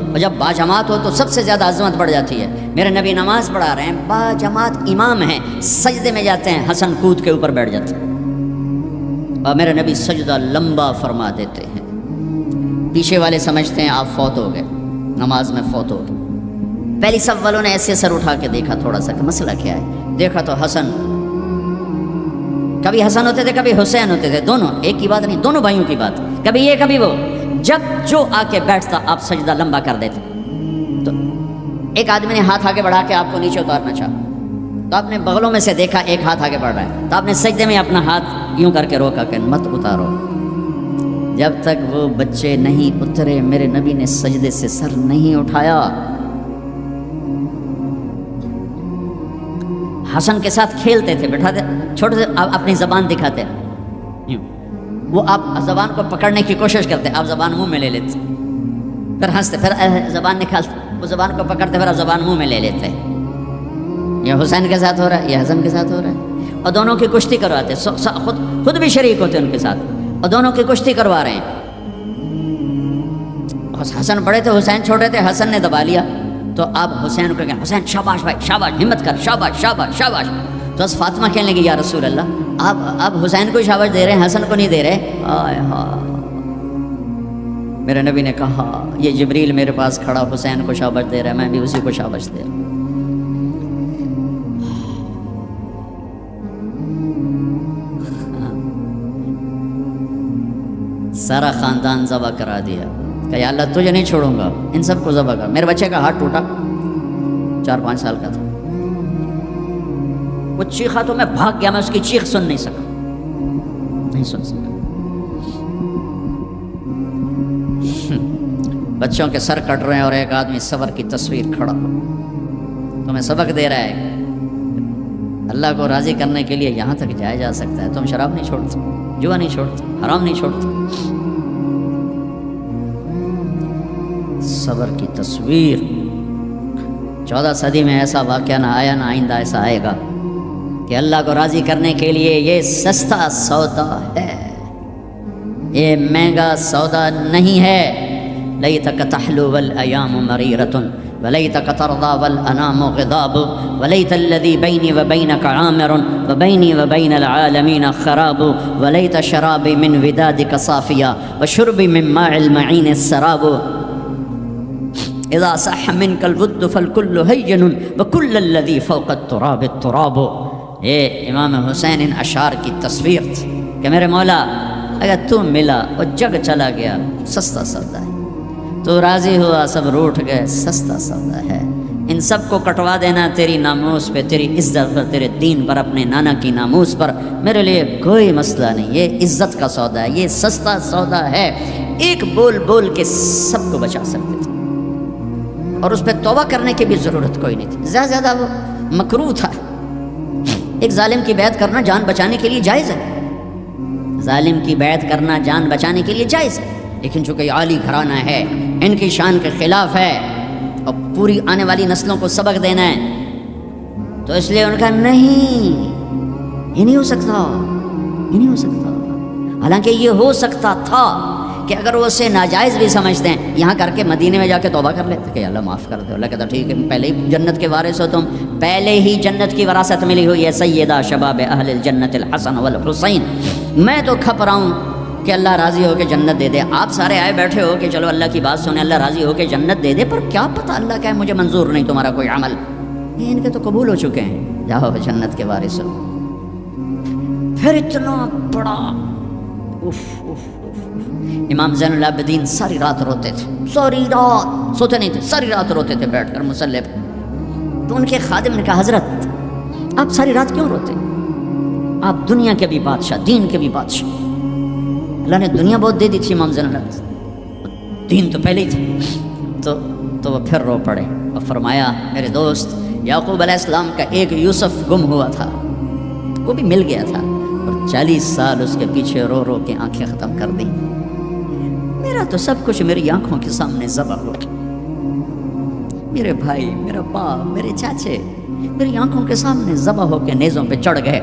اور جب باجماعت ہو تو سب سے زیادہ عظمت بڑھ جاتی ہے. میرے نبی نماز پڑھا رہے ہیں، باجماعت امام ہیں، سجدے میں جاتے ہیں، حسن کود کے اوپر بیٹھ جاتے ہیں اور میرے نبی سجدہ لمبا فرما دیتے ہیں. پیچھے والے سمجھتے ہیں آپ فوت ہو گئے، نماز میں فوت ہو گئے. پہلی صف والوں نے ایسے سر اٹھا کے دیکھا تھوڑا سا کہ مسئلہ کیا ہے. دیکھا تو حسن، کبھی حسن ہوتے تھے کبھی حسین ہوتے تھے، دونوں ایک کی بات نہیں، دونوں بھائیوں کی بات، کبھی یہ کبھی وہ. جب جو آ کے بیٹھتا آپ سجدہ لمبا کر دیتے. تو ایک آدمی نے ہاتھ آگے بڑھا کے آپ کو نیچے اتارنا چاہا، تو آپ نے بغلوں میں سے دیکھا ایک ہاتھ آگے بڑھ رہا ہے، تو آپ نے سجدے میں اپنا ہاتھ یوں کر کے روکا کہ مت اتارو. جب تک وہ بچے نہیں اترے میرے نبی نے سجدے سے سر نہیں اٹھایا. حسن کے ساتھ کھیلتے تھے، بٹھاتے، چھوٹے سے اپنی زبان دکھاتے، وہ آپ زبان کو پکڑنے کی کوشش کرتے، آپ زبان منہ میں لے لیتے، پھر ہنستے، پھر زبان نکالتے، وہ زبان کو پکڑتے، پھر آپ زبان منہ میں لے لیتے. یہ حسین کے ساتھ ہو رہا ہے، یہ حسن کے ساتھ ہو رہا ہے. اور دونوں کی کشتی کرواتے، خود بھی شریک ہوتے ان کے ساتھ، اور دونوں کی کشتی کروا رہے ہیں. حسن بڑے تھے، حسین چھوٹے تھے، حسن نے دبا لیا. تو آپ حسین کو کہیں حسین شاباش بھائی، شاباش، ہمت کر، شاباش شاباش شاباش. تو بس فاطمہ کہنے لگی یا رسول اللہ آپ حسین کو شاباش دے رہے ہیں، حسن کو نہیں دے رہے. آئے ہاں. میرے نبی نے کہا یہ جبریل میرے پاس کھڑا حسین کو شاباش دے رہا ہے، میں بھی اسی کو شاباش دے رہا ہوں. سارا خاندان ذبح کرا دیا کہ یا اللہ تجھے نہیں چھوڑوں گا، ان سب کو ذبح کر. میرے بچے کا ہاتھ ٹوٹا، 4-5 سال کا تھا، وہ چیخا تو میں بھاگ گیا، میں اس کی چیخ سن نہیں سکا، نہیں سن سکا. بچوں کے سر کٹ رہے ہیں اور ایک آدمی صبر کی تصویر کھڑا تمہیں سبق دے رہا ہے اللہ کو راضی کرنے کے لیے یہاں تک جایا جا سکتا ہے. تم شراب نہیں چھوڑتے، جوا نہیں چھوڑتے، حرام نہیں چھوڑتے. صبر کی تصویر. 14 صدی میں ایسا واقعہ نہ آیا، نہ آئندہ ایسا آئے گا کہ اللہ کو راضی کرنے کے لیے یہ سستا سودا ہے، یہ مہنگا سودا نہیں ہے. لیتک تحلو والایام مریرۃ ولیتک ترضی والانام غضاب ولیت الذی بینی وبینک عامر وبینی وبین العالمین خراب ولیت شرابی من ودادک صافیا وشربی من ماء المعین السراب اذا صح منک الود فالکل ہین وکل الذی فوق التراب التراب. یہ امام حسین ان اشعار کی تصویر تھی کہ میرے مولا اگر تو ملا اور جگ چلا گیا سستا سودا ہے، تو راضی ہوا سب روٹھ گئے سستا سودا ہے. ان سب کو کٹوا دینا تیری ناموس پہ، تیری عزت پر، تیرے دین پر، اپنے نانا کی ناموس پر میرے لیے کوئی مسئلہ نہیں. یہ عزت کا سودا ہے، یہ سستا سودا ہے. ایک بول بول کے سب کو بچا سکتے تھے، اور اس پہ توبہ کرنے کی بھی ضرورت کوئی نہیں تھی، زیادہ زیادہ وہ مکروہ تھا۔ ایک ظالم کی بیعت کرنا جان بچانے کے لیے جائز ہے، ظالم کی بیعت کرنا جان بچانے کے لیے جائز ہے، لیکن چونکہ یہ عالی گھرانہ ہے، ان کی شان کے خلاف ہے اور پوری آنے والی نسلوں کو سبق دینا ہے، تو اس لیے ان کا نہیں، یہ نہیں ہو سکتا، یہ نہیں ہو سکتا۔ حالانکہ یہ ہو سکتا تھا کہ اگر وہ اسے ناجائز بھی سمجھتے ہیں، یہاں کر کے مدینے میں جا کے توبہ کر لیتے کہ اللہ معاف کر دو۔ اللہ کہتا ٹھیک ہے، پہلے ہی جنت کے وارث ہو تم، پہلے ہی جنت کی وراثت ملی ہوئی ہے، سیدہ شباب اہل الجنت الحسن والحسین، میں تو کھپ رہا ہوں کہ اللہ راضی ہو کے جنت دے دے۔ آپ سارے آئے بیٹھے ہو کہ چلو اللہ کی بات سنیں، اللہ راضی ہو کے جنت دے دے، پر کیا پتہ اللہ کہے مجھے منظور نہیں تمہارا کوئی عمل، یہ ان کے تو قبول ہو چکے ہیں، جاؤ جنت کے وارث ہو۔ پھر اتنا بڑا امام زین العابدین ساری رات روتے تھے، ساری رات سوتے نہیں تھے، ساری رات روتے تھے بیٹھ کر مصلی پہ۔ تو ان کے خادم نے کہا حضرت آپ ساری رات کیوں روتے؟ آپ دنیا کے بھی بادشاہ، دین کے بھی بادشاہ، اللہ نے دنیا بہت دے دی تھی امام زین العابدین، دین تو پہلے ہی تھا۔ تو وہ پھر رو پڑے اور فرمایا میرے دوست یعقوب علیہ السلام کا ایک یوسف گم ہوا تھا، وہ بھی مل گیا تھا، اور 40 سال اس کے پیچھے رو رو کے آنکھیں ختم کر دیں، میرا تو سب کچھ میری آنکھوں کے سامنے ذبح ہو گیا، میرے بھائی، میرا باپ، میرے چاچے میری آنکھوں کے سامنے ذبح ہو کے نیزوں پہ چڑھ گئے،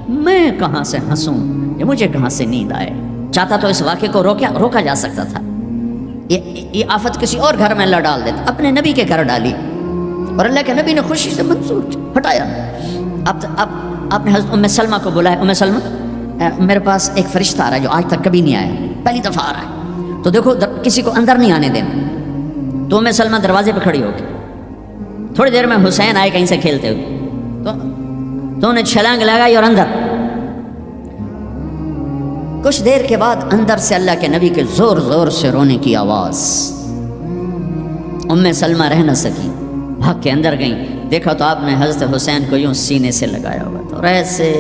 میں کہاں سے ہنسوں یا مجھے کہاں سے نیند آئے؟ چاہتا تو اس واقعے کو روکا جا سکتا تھا، یہ آفت کسی اور گھر میں اللہ ڈال دیتا، اپنے نبی کے گھر ڈالی، اور اللہ کے نبی نے خوشی سے منظور ہٹایا۔ اب آپ نے حضرت ام سلمہ کو بلایا، ام سلمہ میرے پاس ایک فرشتہ آ رہا ہے جو آج تک کبھی نہیں آیا، پہلی دفعہ آ رہا ہے، تو دیکھو کسی کو اندر نہیں آنے دینا۔ تو ام سلمہ دروازے پہ کھڑی ہو کے، تھوڑی دیر میں حسین آئے کہیں سے کھیلتے ہوئے، تو انہیں چھلانگ لگائی اور اندر۔ کچھ دیر کے بعد اندر سے اللہ کے نبی کے زور زور سے رونے کی آواز، ام سلمہ رہ نہ سکی، بھاگ کے اندر گئیں، دیکھا تو آپ نے حضرت حسین کو یوں سینے سے لگایا ہوا تھا، اور ایسے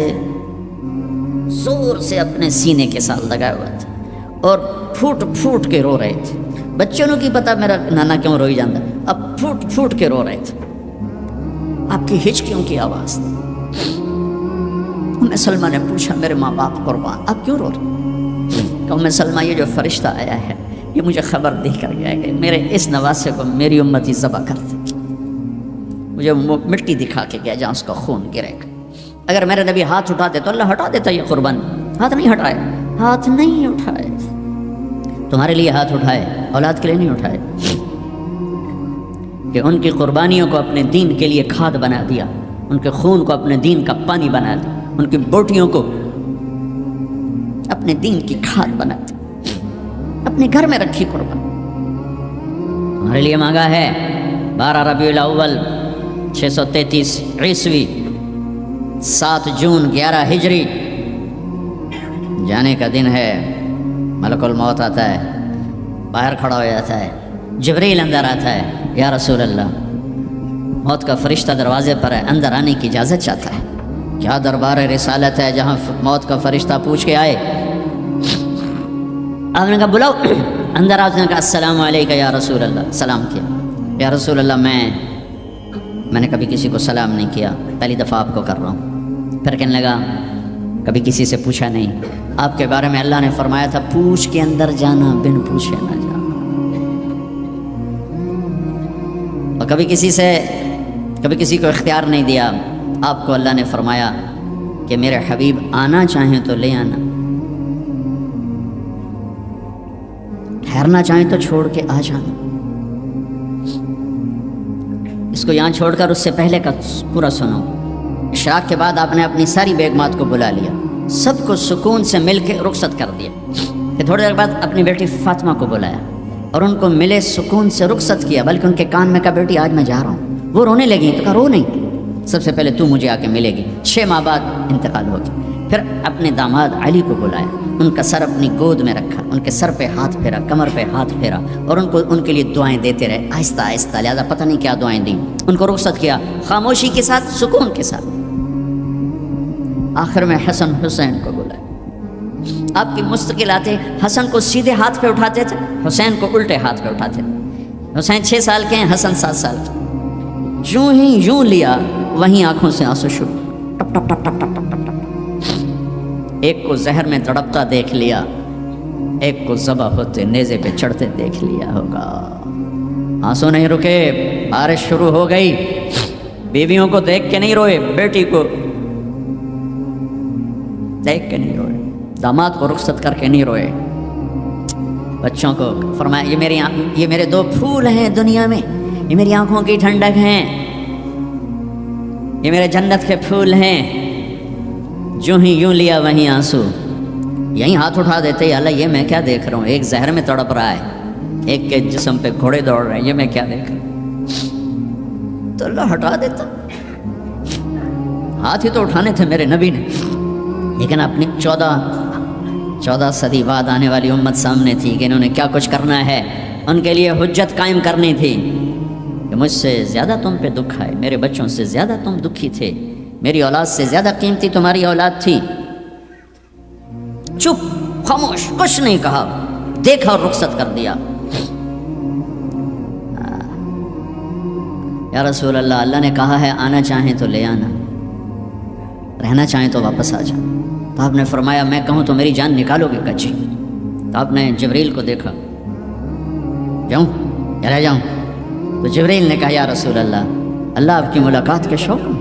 زور سے اپنے سینے کے ساتھ لگایا ہوا تھا، اور پھوٹ پھوٹ کے رو رہے تھے۔ بچوں نے کی پتا میرا نانا کیوں روئی جاتا، اب پھوٹ پھوٹ کے رو رہے تھے، آپ کی ہچکیوں کی آواز تھی۔ ام سلمہ نے پوچھا میرے ماں باپ قربان آپ کیوں رو رہے؟ کہ ام سلمہ یہ جو فرشتہ آیا ہے یہ مجھے خبر دے کر گیا ہے کہ میرے اس نواسے کو میری امتی ذبح کر دے گی، مجھے مٹی دکھا کے گیا جہاں اس کا خون گرے گا، اگر میرے نبی ہاتھ اٹھا دے تو اللہ ہٹا دیتا یہ قربان، ہاتھ نہیں ہٹائے، ہاتھ نہیں اٹھائے، تمہارے لیے ہاتھ اٹھائے، اولاد کے لیے نہیں اٹھائے، کہ ان کی قربانیوں کو اپنے دین کے لیے کھاد بنا دیا، ان کے خون کو اپنے دین کا پانی بنا دیا، ان کی بوٹیوں کو اپنے دین کی کھاد بنا دی، اپنے گھر میں رکھی قربان، تمہارے لیے مانگا ہے 12 ربیع الاول 633 عیسوی 7 جون 11 ہجری جانے کا دن ہے، ملک الموت آتا ہے، باہر کھڑا ہو جاتا ہے، جبریل اندر آتا ہے، یا رسول اللہ موت کا فرشتہ دروازے پر ہے، اندر آنے کی اجازت چاہتا ہے۔ کیا دربار رسالت ہے جہاں موت کا فرشتہ پوچھ کے آئے؟ آپ نے کہا بلاؤ، اندر آپ نے کہا السلام علیکم یا رسول اللہ، سلام کیا، یا رسول اللہ میں نے کبھی کسی کو سلام نہیں کیا، پہلی دفعہ آپ کو کر رہا ہوں۔ پھر کہنے لگا کبھی کسی سے پوچھا نہیں، آپ کے بارے میں اللہ نے فرمایا تھا پوچھ کے اندر جانا بن پوچھے نہ جانا، اور کبھی کسی کو اختیار نہیں دیا، آپ کو اللہ نے فرمایا کہ میرے حبیب آنا چاہیں تو لے آنا، ٹھہرنا چاہیں تو چھوڑ کے آ جانا۔ اس کو یہاں چھوڑ کر اس سے پہلے کا پورا سنو۔ اشراق کے بعد آپ نے اپنی ساری بیگمات کو بلا لیا، سب کو سکون سے مل کے رخصت کر دیا، پھر تھوڑی دیر بعد اپنی بیٹی فاطمہ کو بلایا اور ان کو ملے سکون سے رخصت کیا، بلکہ ان کے کان میں کہا بیٹی آج میں جا رہا ہوں، وہ رونے لگی تو کہا رو نہیں، سب سے پہلے تو مجھے آ کے ملے گی۔ 6 ماہ بعد انتقال ہو گیا۔ پھر اپنے داماد علی کو بلایا، ان کا سر اپنی گود میں رکھا، ان کے سر پہ ہاتھ پھیرا، کمر پہ ہاتھ پھیرا، اور ان کے لیے دعائیں دیتے رہے آہستہ آہستہ، لہٰذا پتہ نہیں کیا دعائیں دیں، ان کو رخصت کیا خاموشی کے ساتھ، سکون کے ساتھ۔ آخر میں حسن حسین کو بلایا، آپ کی مستقل آتے، حسن کو سیدھے ہاتھ پہ اٹھاتے تھے، حسین کو الٹے ہاتھ پہ اٹھاتے تھے۔ حسین 6 سال کے ہیں، حسن 7 سال کے۔ جو ہی یوں لیا وہیں آنکھوں سے آنسو شروع، ٹپ ٹپ ٹپ ٹپ ٹپ ٹپ ٹپ ٹپ۔ ایک کو زہر میں تڑپتا دیکھ لیا، ایک کو ذبح ہوتے نیزے پہ چڑھتے دیکھ لیا ہوگا۔ آنسو نہیں رکے، بارش شروع ہو گئی۔ بیویوں کو دیکھ کے نہیں روئے، بیٹی کو دیکھ کے نہیں روئے، داماد کو رخصت کر کے نہیں روئے، بچوں کو فرمایا یہ میرے 2 پھول ہیں دنیا میں، یہ میری آنکھوں کی ٹھنڈک ہیں، یہ میرے جنت کے پھول ہیں۔ جو ہی یوں لیا وہیں آنسو، یہیں ہاتھ اٹھا دیتے، اللہ یہ میں کیا دیکھ رہا ہوں، ایک زہر میں تڑپ رہا ہے، ایک کے جسم پہ گھوڑے دوڑ رہے ہیں، یہ میں کیا دیکھ رہا ہوں۔ تو اللہ ہٹا دیتا، ہاتھ ہی تو اٹھانے تھے میرے نبی نے، لیکن اپنی 14 صدی بعد آنے والی امت سامنے تھی کہ انہوں نے کیا کچھ کرنا ہے، ان کے لیے حجت قائم کرنی تھی کہ مجھ سے زیادہ تم پہ دکھ آئے، میرے بچوں سے زیادہ تم دکھی تھے، میری اولاد سے زیادہ قیمتی تمہاری اولاد تھی۔ چپ، خاموش، کچھ نہیں کہا، دیکھا اور رخصت کر دیا۔ یا رسول اللہ، اللہ نے کہا ہے آنا چاہیں تو لے آنا، رہنا چاہیں تو واپس آ جانا۔ تو آپ نے فرمایا میں کہوں تو میری جان نکالو گے کچی؟ تو آپ نے جبریل کو دیکھا، جاؤں یا رہ جاؤں؟ تو جبریل نے کہا یا رسول اللہ، اللہ آپ کی ملاقات کے شوق میں۔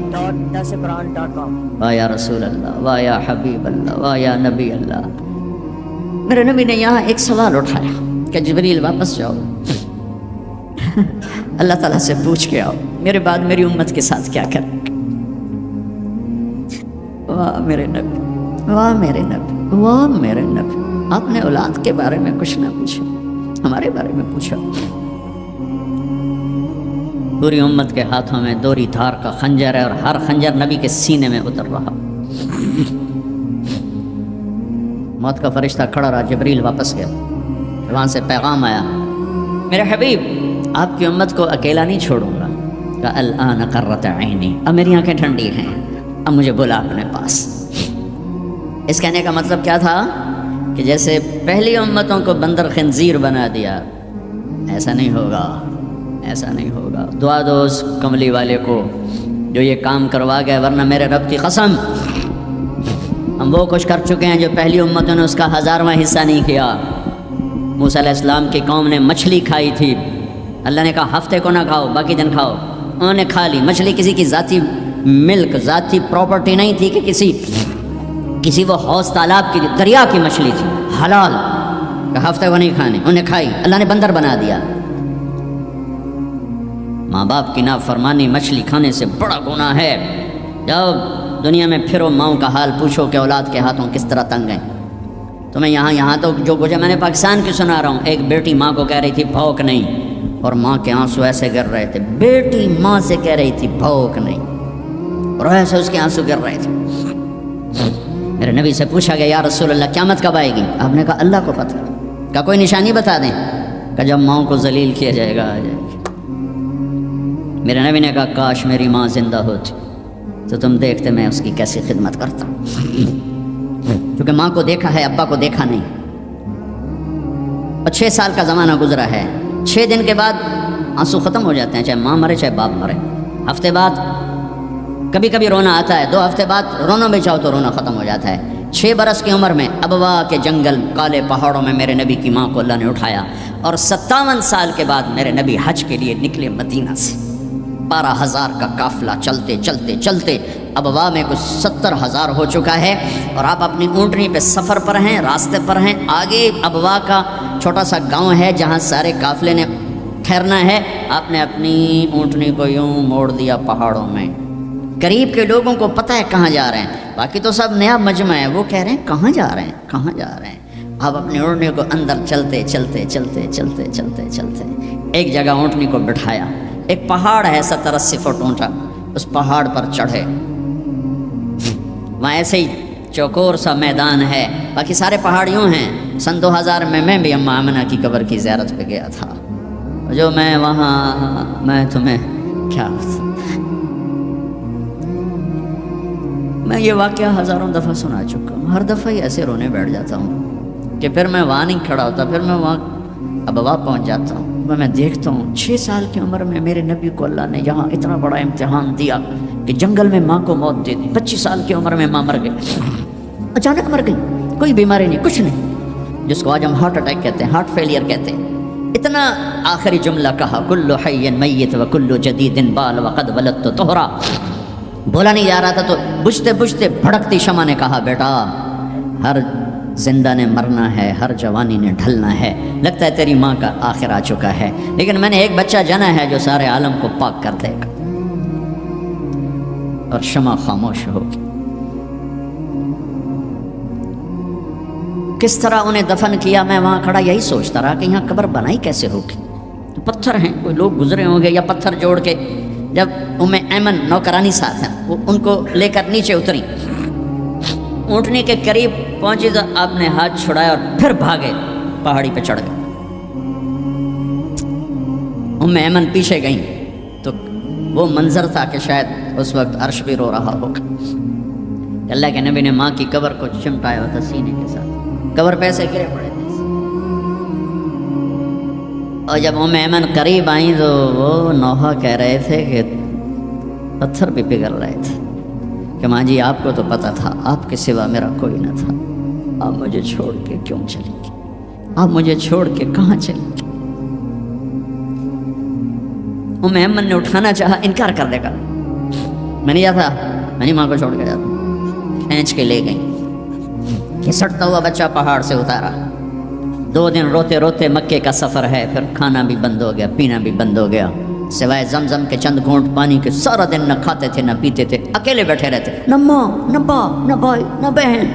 واہ یا رسول اللہ، واہ یا حبیب اللہ، واہ یا نبی اللہ۔ میرے نبی نے یہاں ایک سوال اٹھایا کہ جبریل واپس جاؤ، اللہ تعالیٰ سے پوچھ کے آؤ میرے بعد میری امت کے ساتھ کیا کریں۔ واہ میرے نبی، واہ میرے نبی، واہ میرے نبی، آپ نے اولاد کے بارے میں کچھ نہ پوچھا، ہمارے بارے میں پوچھا۔ پوری امت کے ہاتھوں میں دوری دھار کا خنجر ہے، اور ہر خنجر نبی کے سینے میں اتر رہا۔ موت کا فرشتہ کھڑا رہا، جبریل واپس گیا، وہاں سے پیغام آیا، میرے حبیب آپ کی امت کو اکیلا نہیں چھوڑوں گا۔ کہ الآن قرۃ عینی، اب میری آنکھیں ٹھنڈی ہیں، اب مجھے بلا اپنے پاس۔ اس کہنے کا مطلب کیا تھا کہ جیسے پہلی امتوں کو بندر خنزیر بنا دیا، ایسا نہیں ہوگا، ایسا نہیں ہوگا۔ دعا دو اس کملی والے کو جو یہ کام کروا گیا، ورنہ میرے رب کی قسم ہم وہ کچھ کر چکے ہیں جو پہلی امتوں نے اس کا 1000واں حصہ نہیں کیا۔ موسیٰ علیہ السلام کی قوم نے مچھلی کھائی تھی، اللہ نے کہا ہفتے کو نہ کھاؤ، باقی دن کھاؤ، انہوں نے کھا لی۔ مچھلی کسی کی ذاتی ملک، ذاتی پراپرٹی نہیں تھی کہ کسی وہ حوض تالاب کی، دریا کی مچھلی تھی، حلال، کہ ہفتے کو نہیں کھانی، انہیں کھائی، اللہ نے بندر بنا دیا۔ ماں باپ کی نافرمانی مچھلی کھانے سے بڑا گناہ ہے۔ جب دنیا میں پھرو، ماؤں کا حال پوچھو کہ اولاد کے ہاتھوں کس طرح تنگ ہیں۔ تو میں یہاں تو جو مجھے میں نے پاکستان کی سنا رہا ہوں، ایک بیٹی ماں کو کہہ رہی تھی بھوک نہیں، اور ماں کے آنسو ایسے گر رہے تھے۔ بیٹی ماں سے کہہ رہی تھی بھوک نہیں، اور ایسے اس کے آنسو گر رہے تھے۔ میرے نبی سے پوچھا گیا یا رسول اللہ قیامت کب آئے گی؟ آپ نے کہا اللہ کو پتہ، کہا کوئی نشانی بتا دیں؟ کہ جب ماؤں کو ذلیل کیا جائے گا آ جائے گی۔ میرے نبی نے کہا کاش میری ماں زندہ ہوتی تو تم دیکھتے میں اس کی کیسی خدمت کرتا، کیونکہ ماں کو دیکھا ہے، ابا کو دیکھا نہیں۔ اور 6 سال کا زمانہ گزرا ہے، 6 دن کے بعد آنسو ختم ہو جاتے ہیں، چاہے ماں مرے چاہے باپ مرے۔ ہفتے بعد کبھی کبھی رونا آتا ہے، 2 ہفتے بعد رونا بھی چاہو تو رونا ختم ہو جاتا ہے۔ 6 برس کی عمر میں ابوا کے جنگل کالے پہاڑوں میں میرے نبی کی ماں کو اللہ نے اٹھایا، اور 57 سال کے بعد میرے نبی حج کے لیے نکلے مدینہ سے۔ 12,000 کا قافلہ چلتے چلتے چلتے ابوا میں کچھ 70,000 ہو چکا ہے، اور آپ اپنی اونٹنی پہ سفر پر ہیں، راستے پر ہیں۔ آگے ابوا کا چھوٹا سا گاؤں ہے جہاں سارے قافلے نے ٹھہرنا ہے۔ آپ نے اپنی اونٹنی کو یوں موڑ دیا پہاڑوں میں۔ قریب کے لوگوں کو پتہ ہے کہاں جا رہے ہیں، باقی تو سب نیا مجمع ہے، وہ کہہ رہے ہیں کہاں جا رہے ہیں، کہاں جا رہے ہیں۔ آپ اپنی اونٹنی کو اندر چلتے چلتے چلتے چلتے چلتے چلتے ایک جگہ اونٹنی کو بٹھایا۔ ایک پہاڑ ہے 70-80 فٹ اونچا، اس پہاڑ پر چڑھے۔ وہاں ایسے ہی چوکور سا میدان ہے، باقی سارے پہاڑ یوں ہیں۔ سن 2000 میں بھی اماں آمنہ کی قبر کی زیارت پہ گیا تھا، جو میں وہاں، میں تمہیں کیا، میں یہ واقعہ ہزاروں دفعہ سنا چکا ہوں، ہر دفعہ ہی ایسے رونے بیٹھ جاتا ہوں۔ کہ پھر میں وہاں نہیں کھڑا ہوتا، پھر میں وہاں ابوا پہنچ جاتا ہوں، میں دیکھتا ہوں 6 سال کی عمر میں میرے نبی کو اللہ نے یہاں اتنا بڑا امتحان دیا کہ جنگل میں ماں کو موت دے دی، 25 سال کی عمر میں ماں مر گئی، اچانک مر گئی، کوئی بیماری نہیں، کچھ نہیں، جس کو آج ہم ہارٹ اٹیک کہتے ہیں، ہارٹ فیلئر کہتے ہیں۔ اتنا آخری جملہ کہا، کل حی میت و کل جدید بال وقد ولدت طہرا، بولا نہیں جا رہا تھا تو بجھتے بجھتے بھڑکتی شمع نے کہا، بیٹا ہر زندہ نے مرنا ہے، ہر جوانی نے ڈھلنا ہے، لگتا ہے تیری ماں کا آخر آ چکا ہے، لیکن میں نے ایک بچہ جنا ہے جو سارے عالم کو پاک کر دے گا۔ اور شمع خاموش ہوگی۔ کس طرح انہیں دفن کیا، میں وہاں کھڑا یہی سوچتا رہا کہ یہاں قبر بنائی کیسے ہوگی، پتھر ہیں، کوئی لوگ گزرے ہوں گے یا پتھر جوڑ کے۔ جب ایمن نوکرانی ساتھ ہیں، وہ ان کو لے کر نیچے اتری، اونٹنی کے قریب پہنچی تو آپ نے ہاتھ چھڑایا اور پھر بھاگے، پہاڑی پہ چڑھ گئے۔ ایمن پیچھے گئیں تو وہ منظر تھا کہ شاید اس وقت عرش بھی رو رہا ہوگا۔ اللہ کے نبی نے ماں کی قبر کو چمٹایا ہوتا سینے کے ساتھ، قبر پہ ایسے گرے پڑے تھے، اور جب ایمن قریب آئیں تو وہ نوحہ کہہ رہے تھے کہ پتھر بھی پگھل رہے تھے کہ ماں جی آپ کو تو پتہ تھا آپ کے سوا میرا کوئی نہ تھا، آپ مجھے چھوڑ کے کیوں چلیں گے، آپ مجھے چھوڑ کے کہاں چلیں گے۔ ایمن نے اٹھانا چاہا، انکار کر دے گا، میں نہیں جاتا، میں نہیں ماں کو چھوڑ کے جاتا، کھینچ کے لے گئیں، کھسٹتا ہوا بچہ پہاڑ سے اتارا۔ 2 دن روتے روتے مکے کا سفر ہے، پھر کھانا بھی بند ہو گیا، پینا بھی بند ہو گیا، سوائے زمزم کے چند گھونٹ پانی کے سارا دن نہ کھاتے تھے نہ پیتے تھے، اکیلے بیٹھے رہتے، نہ ماں نہ باپ نہ بھائی نہ بہن۔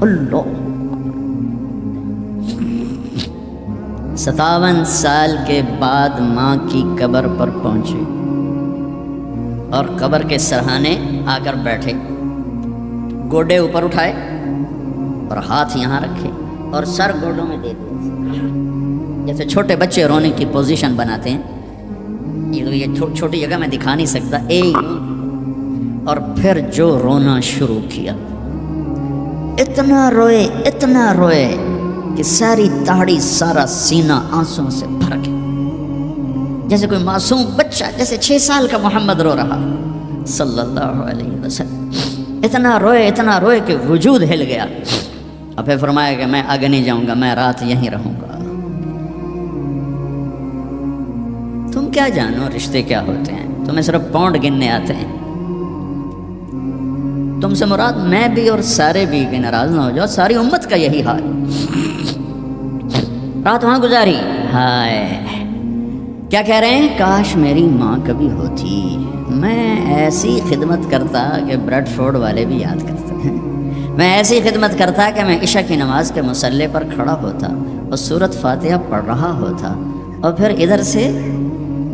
اللہ 57 سال کے بعد ماں کی قبر پر پہنچے اور قبر کے سرہانے آ کر بیٹھے، گوڈے اوپر اٹھائے اور ہاتھ یہاں رکھے اور سر گوڈوں میں دے دیا، جیسے چھوٹے بچے رونے کی پوزیشن بناتے ہیں، یہ چھوٹی جگہ میں دکھا نہیں سکتا، اور پھر جو رونا شروع کیا، اتنا روئے کہ ساری داڑھی سارا سینہ آنسوں سے بھر گیا، جیسے کوئی معصوم بچہ، جیسے 6 سال کا محمد رو رہا صلی اللہ علیہ وسلم، اتنا روئے کہ وجود ہل گیا، اور پھر فرمایا کہ میں آگے نہیں جاؤں گا، میں رات یہیں رہوں گا۔ تم کیا جانو رشتے کیا ہوتے ہیں، تمہیں صرف پاؤنڈ گننے آتے ہیں، تم سے مراد میں بھی اور سارے بھی، کہ ناراض نہ ہو جاؤ، ساری امت کا یہی حال، رات وہاں گزاری، ہائے کیا کہہ رہے ہیں، کاش میری ماں کبھی ہوتی، میں ایسی خدمت کرتا کہ بریڈ فورڈ والے بھی یاد کرتے ہیں، میں ایسی خدمت کرتا کہ میں عشاء کی نماز کے مصلی پر کھڑا ہوتا اور سورۃ فاتحہ پڑھ رہا ہوتا، اور پھر ادھر سے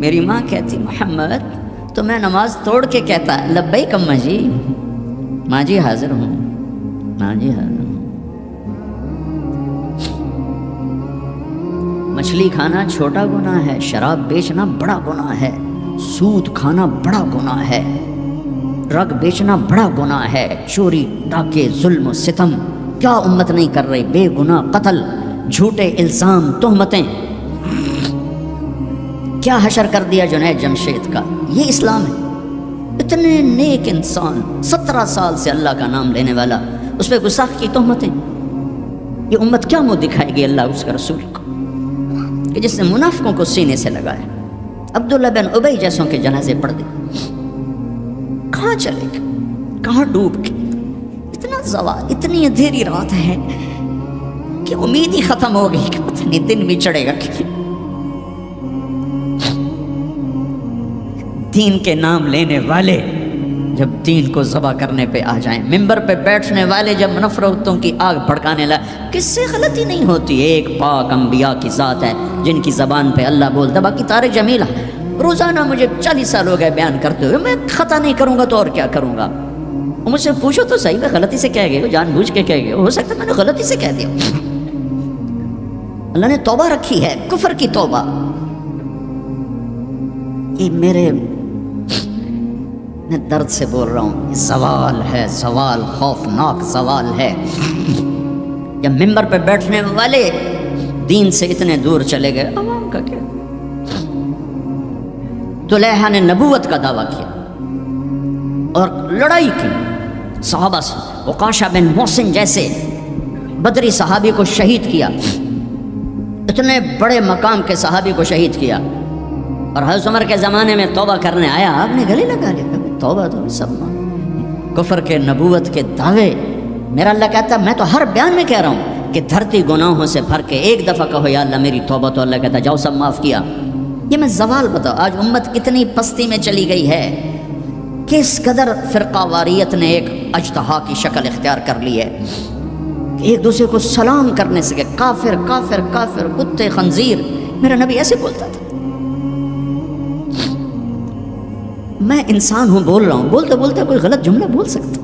میری ماں کہتی محمد، تو میں نماز توڑ کے کہتا لبیک اماں جی، ماں جی حاضر ہوں، ماں جی حاضر ہوں۔ مچھلی کھانا چھوٹا گناہ ہے، شراب بیچنا بڑا گناہ ہے، سود کھانا بڑا گناہ ہے، ڈرگ بیچنا بڑا گناہ ہے، چوری ڈاکے ظلم و ستم کیا امت نہیں کر رہی، بے گناہ قتل، جھوٹے الزام تہمتیں، کیا حشر کر دیا جنید جمشید کا، یہ اسلام ہے۔ اتنے نیک انسان، 17 سال سے اللہ کا نام لینے والا، اس پہ گستاخ کی تہمتیں، یہ امت کیا منہ دکھائے گی اللہ اس کا رسول کو، کہ جس نے منافقوں کو سینے سے لگایا، عبداللہ بن ابی جیسوں کے جنازے پڑھ دے، کہاں چلے گا، کہاں ڈوب کے، اتنا زوال، اتنی اندھیری رات ہے کہ امید ہی ختم ہو گئی کہ پتہ نہیں دن بھی چڑھے گا کہ دین کے نام لینے والے جب دین کو ذبح کرنے پہ آ جائیں، ممبر پہ بیٹھنے والے جب نفرتوں کی آگ بھڑکانے لگے، کس سے غلطی نہیں ہوتی، ایک پاک انبیاء کی ذات ہے جن کی زبان پہ اللہ بولتا، باقی طارق جمیلہ روزانہ مجھے 40 سال ہو گئے بیان کرتے ہوئے، میں خطا نہیں کروں گا تو اور کیا کروں گا، مجھ سے پوچھو تو صحیح، میں غلطی سے کہہ گئے، جان بوجھ کے کہہ گئے، ہو سکتا ہے میں نے غلطی سے کہہ دیا، اللہ نے توبہ رکھی ہے، کفر کی توبہ، یہ میرے میں درد سے بول رہا ہوں، زوال ہے، زوال خوفناک زوال ہے، یا ممبر پہ بیٹھنے والے دین سے اتنے دور چلے گئے، عوام کا کیا؟ طلحہ نے نبوت کا دعویٰ کیا اور لڑائی کی صحابہ سے، عکاشہ بن محسن جیسے بدری صحابی کو شہید کیا، اتنے بڑے مقام کے صحابی کو شہید کیا، اور حضرت عمر کے زمانے میں توبہ کرنے آیا، آپ نے گلے لگا لیا توبہ تو سب کفر کے نبوت کے دعوے۔ میرا اللہ کہتا ہے میں تو ہر بیان میں کہہ رہا ہوں کہ دھرتی گناہوں سے بھر کے ایک دفعہ کہو یا اللہ میری توبہ، تو اللہ کہتا ہے جاؤ سب معاف کیا۔ یہ میں زوال بتاؤ، آج امت کتنی پستی میں چلی گئی ہے، کس قدر فرقہ واریت نے ایک اجتہا کی شکل اختیار کر لی ہے، ایک دوسرے کو سلام کرنے سے کہ کافر کافر کافر، کتے خنزیر۔ میرا نبی ایسے بولتا تھا۔ میں انسان ہوں، بول رہا ہوں، بولتے بولتے کوئی غلط جملہ بول سکتا۔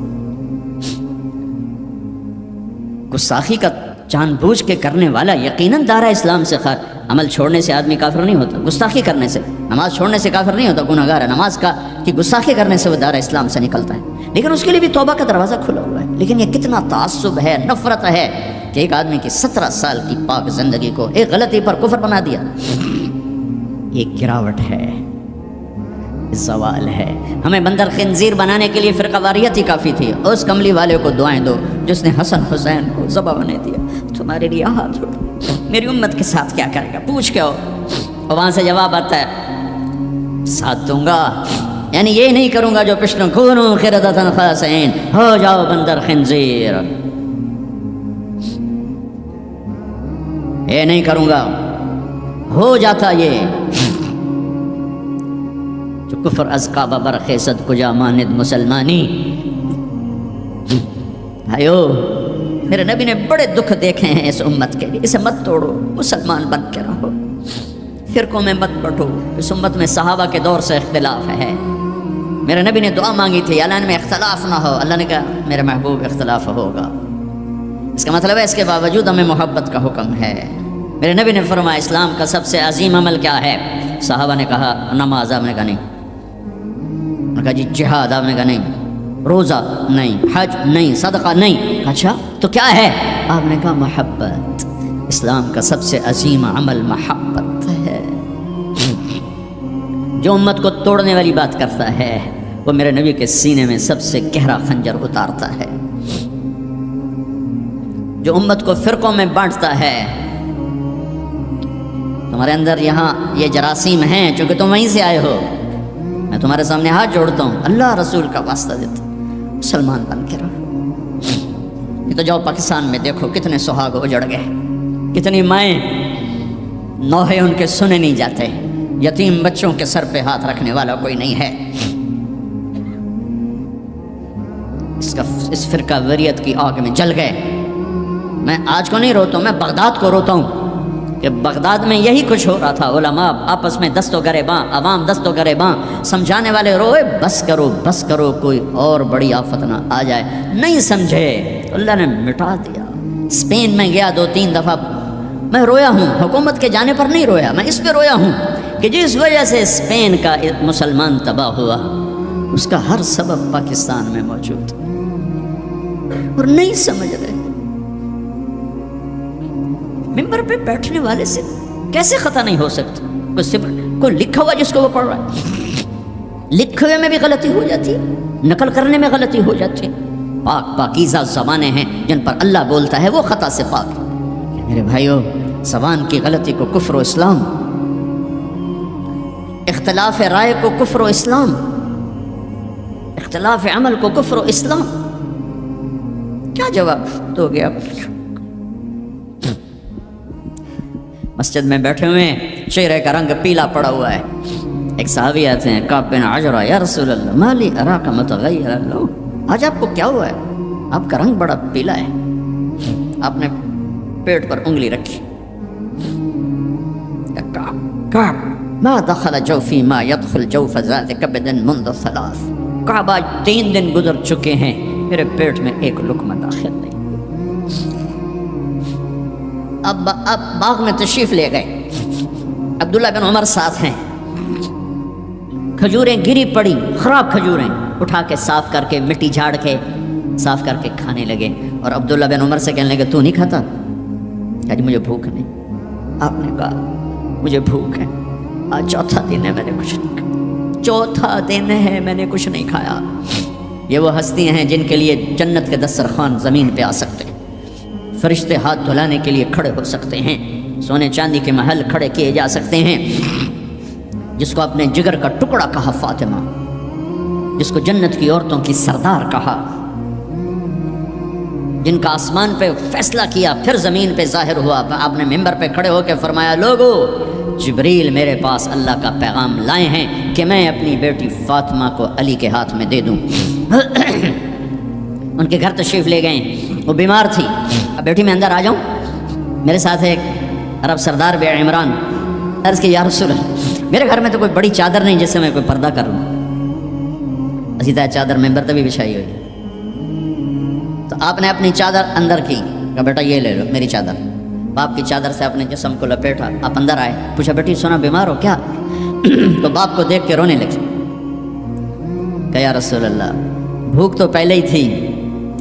گستاخی کا جان بوجھ کے کرنے والا یقیناً دائرہ اسلام سے عمل چھوڑنے سے آدمی کافر نہیں ہوتا، گستاخی کرنے سے، نماز چھوڑنے سے کافر نہیں ہوتا، گناہ گار ہے، نماز کی گستاخی کرنے سے وہ دائرہ اسلام سے نکلتا ہے، لیکن اس کے لیے بھی توبہ کا دروازہ کھلا ہوا ہے۔ لیکن یہ کتنا تعصب ہے، نفرت ہے کہ ایک آدمی کی 17 سال کی پاک زندگی کو ایک غلطی پر کفر بنا دیا۔ یہ گراوٹ ہے، زوال ہے۔ ہمیں بندر خنزیر بنانے کے لیے فرقہ واریت ہی کافی تھی۔ اس کملی والے کو دعائیں دو جس نے حسن حسین کو ذبح بنے دیا، تمہارے لیے ہاتھ اٹھو، میری امت کے ساتھ کیا کرے گا پوچھ کے ہو، اور وہاں سے جواب آتا ہے ساتھ دوں گا، یعنی یہ نہیں کروں گا جو پشتوں کونوا قردۃ خاسئین، ہو جاؤ بندر خنزیر، یہ نہیں کروں گا۔ ہو جاتا یہ جو کفر از کعبہ برخیزد کجا ماند مسلمانی۔ بھائیو، میرے نبی نے بڑے دکھ دیکھے ہیں اس امت کے لیے، اسے مت توڑو، مسلمان بن کے رہو، فرقوں میں مت بٹو۔ اس امت میں صحابہ کے دور سے اختلاف ہے، میرے نبی نے دعا مانگی تھی اعلان میں اختلاف نہ ہو، اللہ نے کہا میرے محبوب اختلاف ہوگا۔ اس کا مطلب ہے اس کے باوجود ہمیں محبت کا حکم ہے۔ میرے نبی نے فرمایا اسلام کا سب سے عظیم عمل کیا ہے؟ صحابہ نے کہا نماز، آپ نے کہا نہیں، نے کہا جی جہاد، آپ نے کہا نہیں، روزہ نہیں، حج نہیں، صدقہ نہیں، اچھا تو کیا ہے؟ آپ نے کہا محبت۔ اسلام کا سب سے عظیم عمل محبت ہے۔ جو امت کو توڑنے والی بات کرتا ہے وہ میرے نبی کے سینے میں سب سے گہرا خنجر اتارتا ہے۔ جو امت کو فرقوں میں بانٹتا ہے، تمہارے اندر یہاں یہ جراثیم ہیں چونکہ تم وہیں سے آئے ہو، میں تمہارے سامنے ہاتھ جوڑتا ہوں، اللہ رسول کا واسطہ دیتا ہوں، مسلمان بن کے رہو۔ یہ تو جاؤ پاکستان میں دیکھو کتنے سہاگ اجڑ گئے، کتنی مائیں نوحے ان کے سنے نہیں جاتے، یتیم بچوں کے سر پہ ہاتھ رکھنے والا کوئی نہیں ہے۔ اس فرقہ وریت کی آگ میں جل گئے۔ میں آج کو نہیں روتا ہوں، میں بغداد کو روتا ہوں کہ بغداد میں یہی کچھ ہو رہا تھا، علماء آپس میں دست و گریباں، عوام دست و گریباں، سمجھانے والے روئے بس کرو بس کرو، کوئی اور بڑی آفت نہ آ جائے، نہیں سمجھے، اللہ نے مٹا دیا۔ اسپین میں گیا 2-3 دفعہ، میں رویا ہوں، حکومت کے جانے پر نہیں رویا، میں اس پہ رویا ہوں کہ جس وجہ سے اسپین کا مسلمان تباہ ہوا، اس کا ہر سبب پاکستان میں موجود اور نہیں سمجھ رہے۔ ممبر پہ بیٹھنے والے سے کیسے خطا نہیں ہو سکتا؟ کوئی لکھا ہوا جس کو وہ پڑھ رہا ہے، لکھے ہوئے میں بھی غلطی ہو جاتی ہے، نقل کرنے میں غلطی ہو جاتی ہے۔ پاک پاکیزہ زبانیں ہیں جن پر اللہ بولتا ہے، وہ خطا سے پاک ہے۔ میرے بھائیو، زبان کی غلطی کو کفر و اسلام، اختلاف رائے کو کفر و اسلام، اختلاف عمل کو کفر و اسلام، کیا جواب دو گے آپ؟ مسجد میں بیٹھے ہوئے ہیں، چہرے کا رنگ پیلا پڑا ہوا ہے، ایک صحابی آتے ہیں، کعب بن عجرہ، یا رسول اللہ ما لی اراک متغیرا اللون، آج آپ کو کیا ہوا ہے؟ آپ کا رنگ بڑا پیلا ہے۔ آپ نے پیٹ پر انگلی رکھی، کعب ما دخل جوفی ما يدخل جوف ذات کبد منذ 3، کعب آج 3 دن گزر چکے ہیں، میرے پیٹ میں ایک لقمہ داخل نہیں۔ اب باغ میں تشریف لے گئے، عبداللہ بن عمر ساتھ ہیں، کھجوریں گری پڑی، خراب کھجوریں اٹھا کے صاف کر کے، مٹی جھاڑ کے صاف کر کے کھانے لگے، اور عبداللہ بن عمر سے کہنے لگے تو نہیں کھاتا؟ کہا جی مجھے بھوک نہیں۔ آپ نے کہا مجھے بھوک ہے، آج چوتھا دن ہے میں نے کچھ نہیں کھایا، چوتھا دن ہے میں نے کچھ نہیں کھایا۔ یہ وہ ہستیاں ہیں جن کے لیے جنت کے دسترخوان زمین پہ آ سکتے ہیں، فرشتے ہاتھ دھلانے کے لیے کھڑے ہو سکتے ہیں، سونے چاندی کے محل کھڑے کیے جا سکتے ہیں۔ جس کو اپنے جگر کا ٹکڑا کہا فاطمہ، جس کو جنت کی عورتوں کی سردار کہا، جن کا آسمان پہ فیصلہ کیا پھر زمین پہ ظاہر ہوا۔ آپ نے ممبر پہ کھڑے ہو کے فرمایا لوگو جبریل میرے پاس اللہ کا پیغام لائے ہیں کہ میں اپنی بیٹی فاطمہ کو علی کے ہاتھ میں دے دوں۔ ان کے گھر تشریف لے گئے، وہ بیمار تھی۔ اب بیٹی میں اندر آ جاؤں؟ میرے ساتھ ایک عرب سردار بے عمران، عرض کہ یا رسول اللہ میرے گھر میں تو کوئی بڑی چادر نہیں جس سے میں کوئی پردہ کر لوں۔ اسی طرح چادر ممبر تک بھی بچھائی ہوئی، تو آپ نے اپنی چادر اندر کی، کہا بیٹا یہ لے لو میری چادر۔ باپ کی چادر سے اپنے جسم کو لپیٹا، آپ اندر آئے، پوچھا بیٹی سونا بیمار ہو کیا؟ تو باپ کو دیکھ کے رونے لگے، کہا یا رسول اللہ بھوک تو پہلے ہی تھی،